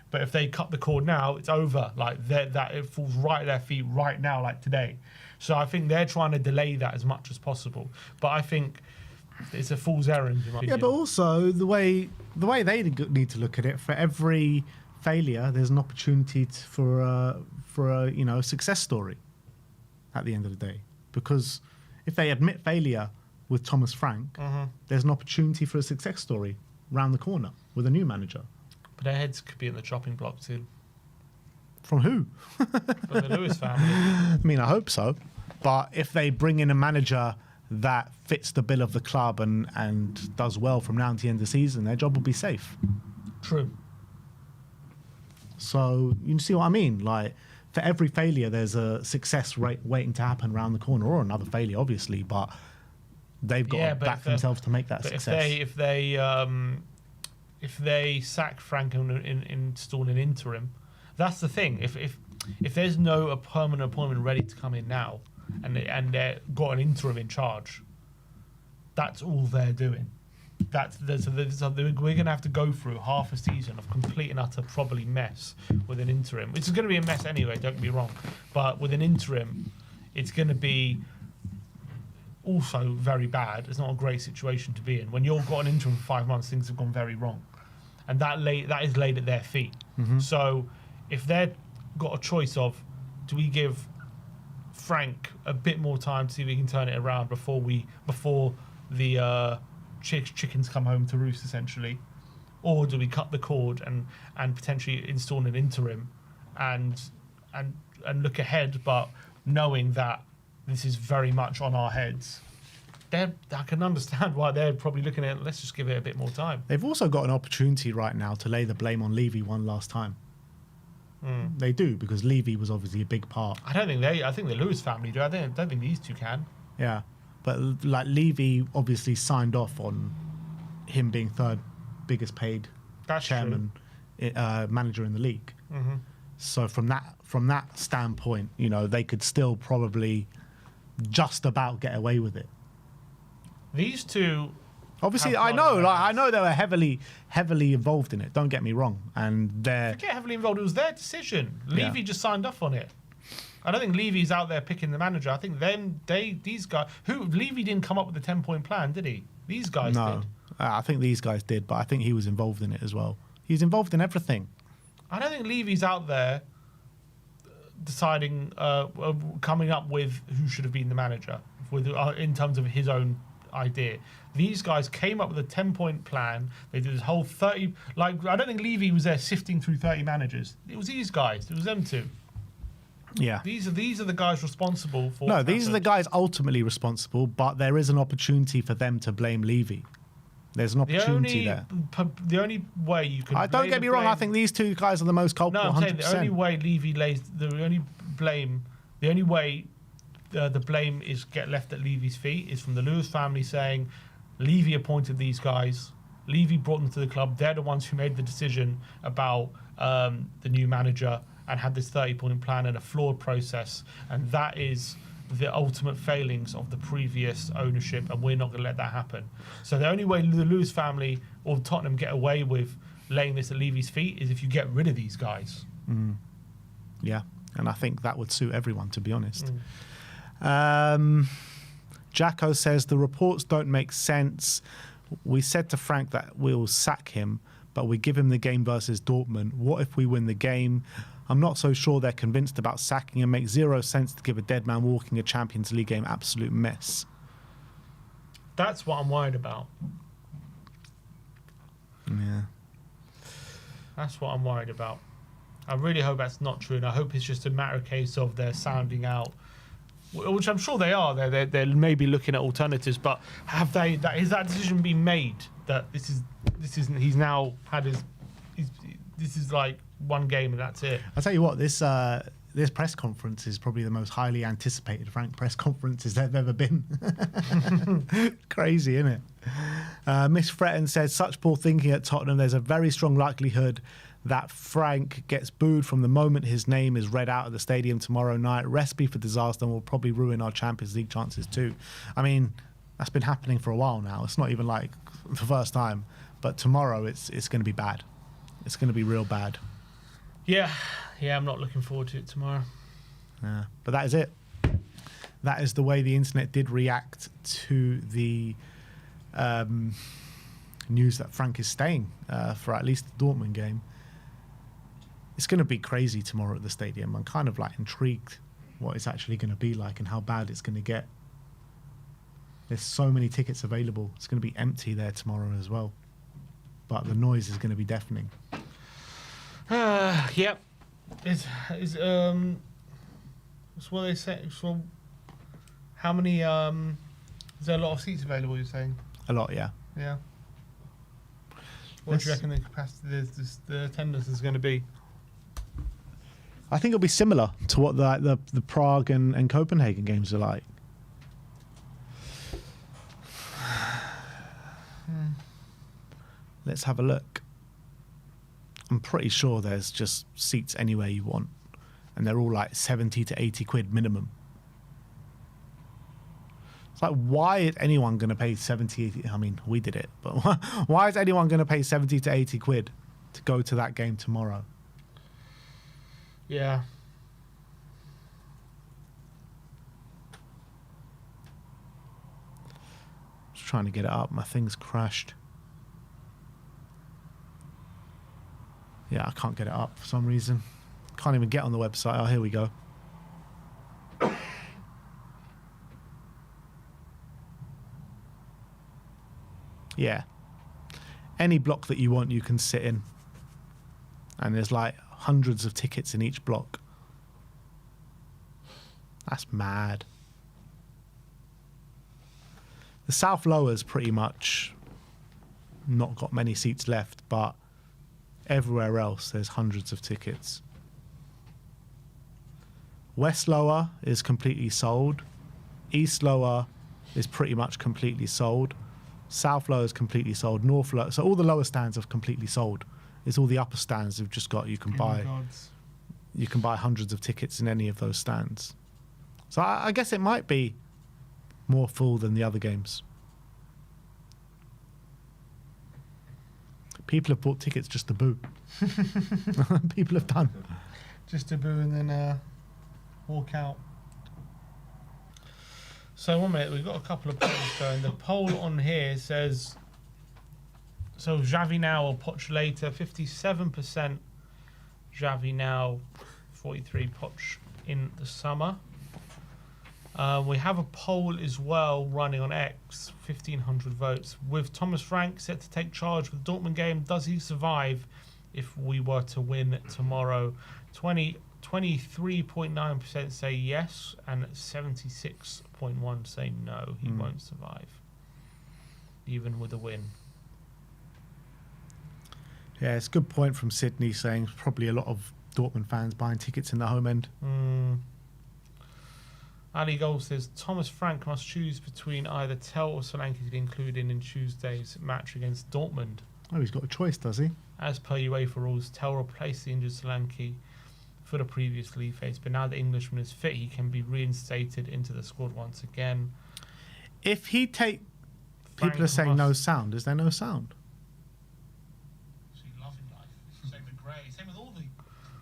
But if they cut the cord now, it's over. It falls right at their feet right now, like today. So I think they're trying to delay that as much as possible. But I think it's a fool's errand. In my opinion. But also the way they need to look at it, for every failure, there's an opportunity for a success story. At the end of the day, because if they admit failure with Thomas Frank, there's an opportunity for a success story round the corner with a new manager. But their heads could be in the chopping block too. From who? From the Lewis family. I mean, I hope so. But if they bring in a manager that fits the bill of the club and does well from now to the end of the season, their job will be safe. True. So you see what I mean? Like, for every failure, there's a success rate waiting to happen around the corner, or another failure, obviously. But they've got to back themselves to make that success. If they sack Frank and install an interim, that's the thing. If there's no a permanent appointment ready to come in now, and they've got an interim in charge, that's all they're doing. We're going to have to go through half a season of complete and utter probably mess with an interim, which is going to be a mess anyway, don't get me wrong, but with an interim it's going to be also very bad. It's not a great situation to be in. When you've got an interim for 5 months, things have gone very wrong, and that is laid at their feet. So if they've got a choice of, do we give Frank a bit more time to see if we can turn it around before the chickens come home to roost, essentially, or do we cut the cord and potentially install an interim and look ahead, but knowing that this is very much on our heads? I can understand why they're probably looking at, let's just give it a bit more time. They've also got an opportunity right now to lay the blame on Levy one last time. They do, because Levy was obviously a big part. I think the Lewis family do. I don't think these two can. Yeah. But like, Levy obviously signed off on him being third biggest paid chairman, manager in the league. So from that standpoint, you know, they could still probably just about get away with it. These two, obviously, I know they were heavily involved in it. Don't get me wrong, and they're forget heavily involved. It was their decision. Levy just signed off on it. I don't think Levy's out there picking the manager. I think these guys, Levy didn't come up with the 10-point plan, did he? These guys did. I think these guys did, but I think he was involved in it as well. He's involved in everything. I don't think Levy's out there deciding, coming up with who should have been the manager in terms of his own idea. These guys came up with a 10-point plan. They did this whole 30. Like, I don't think Levy was there sifting through 30 managers. It was these guys. It was them two. Yeah. These are the guys responsible for. No, these are the guys ultimately responsible, but there is an opportunity for them to blame Levy. There's an opportunity there. The only way you can. Don't get me wrong. I think these two guys are the most culpable. No, I'm 100%. saying the only way Levy lays the only way the blame is get left at Levy's feet is from the Lewis family saying, Levy appointed these guys. Levy brought them to the club. They're the ones who made the decision about the new manager and had this 30-point plan and a flawed process, and that is the ultimate failings of the previous ownership, and we're not going to let that happen. So the only way the Lewis family or Tottenham get away with laying this at Levy's feet is if you get rid of these guys. Yeah, and I think that would suit everyone, to be honest. Jacko says the reports don't make sense. We said to Frank that we'll sack him, but we give him the game versus Dortmund. What if we win the game? I'm not so sure they're convinced about sacking him. Makes zero sense to give a dead man walking a Champions League game absolute mess. That's what I'm worried about. Yeah. That's what I'm worried about. I really hope that's not true, and I hope it's just a matter of case of they're sounding out, which I'm sure they are. They're maybe looking at alternatives, but have they? Is that decision been made? That this isn't. He's now had his. This is like one game and that's it. I'll tell you what, this press conference is probably the most highly anticipated Frank press conferences there've ever been. Crazy, isn't it? Miss Fretton says, such poor thinking at Tottenham. There's a very strong likelihood that Frank gets booed from the moment his name is read out at the stadium tomorrow night. Recipe for disaster and will probably ruin our Champions League chances too. I mean, that's been happening for a while now. It's not even like the first time. But tomorrow it's going to be bad. It's going to be real bad. Yeah, I'm not looking forward to it tomorrow. Yeah, but that is it. That is the way the internet did react to the news that Frank is staying for at least the Dortmund game. It's going to be crazy tomorrow at the stadium. I'm kind of like intrigued what it's actually going to be like and how bad it's going to get. There's so many tickets available. It's going to be empty there tomorrow as well. But the noise is going to be deafening. Yep. That's what they say. So, how many? Is there a lot of seats available? You're saying? A lot, yeah. Yeah. What do you reckon the capacity, the attendance is going to be? I think it'll be similar to what the Prague and Copenhagen games are like. Let's have a look. I'm pretty sure there's just seats anywhere you want, and they're all like 70 to 80 quid minimum. It's like, why is anyone going to pay 70, 80? I mean, we did it, but why is anyone going to pay 70 to 80 quid to go to that game tomorrow? Yeah. Just trying to get it up. My thing's crashed. Yeah, I can't get it up for some reason. Can't even get on the website. Oh, here we go. Yeah. Any block that you want, you can sit in. And there's like hundreds of tickets in each block. That's mad. The South Lower's pretty much not got many seats left, but everywhere else there's hundreds of tickets. West Lower is completely sold. East Lower is pretty much completely sold. South Lower is completely sold. North Lower, so all the lower stands have completely sold. It's all the upper stands have just got, you can buy hundreds of tickets in any of those stands. So I guess it might be more full than the other games. People have bought tickets just to boo. People have done. Just to boo and then walk out. So 1 minute, we've got a couple of polls going. The poll on here says, so Xavi now or Poch later, 57% Xavi now, 43 Poch in the summer. We have a poll as well running on X, 1,500 votes. With Thomas Frank set to take charge with the Dortmund game, does he survive if we were to win tomorrow? 23.9% say yes, and 76.1% say no, he won't survive, even with a win. Yeah, it's a good point from Sydney saying probably a lot of Dortmund fans buying tickets in the home end. Ali Gold says Thomas Frank must choose between either Tell or Solanke to be included in Tuesday's match against Dortmund. Oh, he's got a choice, does he? As per UEFA rules, Tell replaced the injured Solanke for the previously faced, but now the Englishman is fit, he can be reinstated into the squad once again. If he take... People are saying no sound. Is there no sound? Loving life. Same with Gray. Same with all the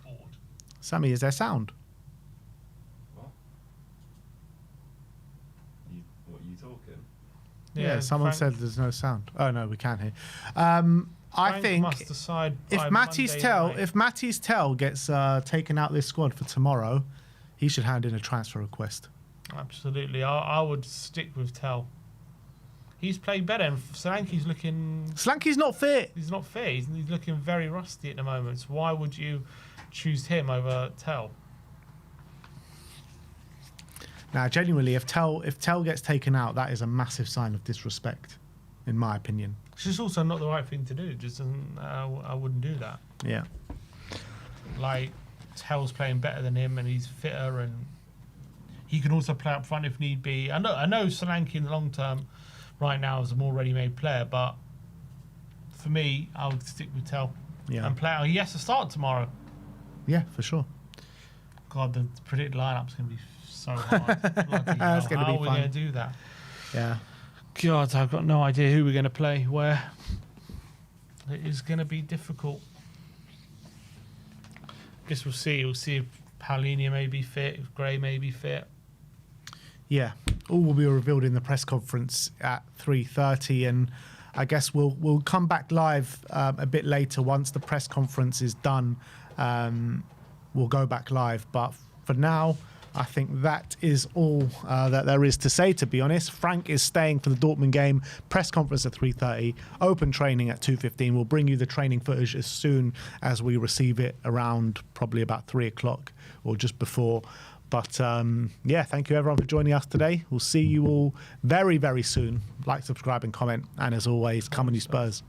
board. Sammy, is there sound? What are you talking? Yeah, someone said there's no sound. Oh no, we can hear. I think must decide if Matty's Tell gets taken out this squad for tomorrow, he should hand in a transfer request. Absolutely, I would stick with Tell. He's played better, and Solanke's looking... Solanke's not fit. He's not fit. He's looking very rusty at the moment. So why would you choose him over Tell? Now, genuinely, if Tell gets taken out, that is a massive sign of disrespect, in my opinion. It's just also not the right thing to do. Just I wouldn't do that. Yeah. Like, Tell's playing better than him, and he's fitter, and he can also play up front if need be. I know Solanke in the long term right now is a more ready-made player, but for me, I would stick with Tell. Yeah. And play. He has to start tomorrow. Yeah, for sure. God, the predicted lineup's going to be so hard. It's going to be fun. How are we going to do that? Yeah. God, I've got no idea who we're going to play where. It is going to be difficult. Guess we'll see. We'll see if Paulinia may be fit, if Gray may be fit. Yeah, all will be revealed in the press conference at 3:30, and I guess we'll come back live a bit later once the press conference is done. We'll go back live, but for now, I think that is all that there is to say, to be honest. Frank is staying for the Dortmund game. Press conference at 3:30. Open training at 2:15. We'll bring you the training footage as soon as we receive it, around probably about 3 o'clock or just before. But yeah, thank you everyone for joining us today. We'll see you all very, very soon. Like, subscribe and comment. And as always, come on you Spurs.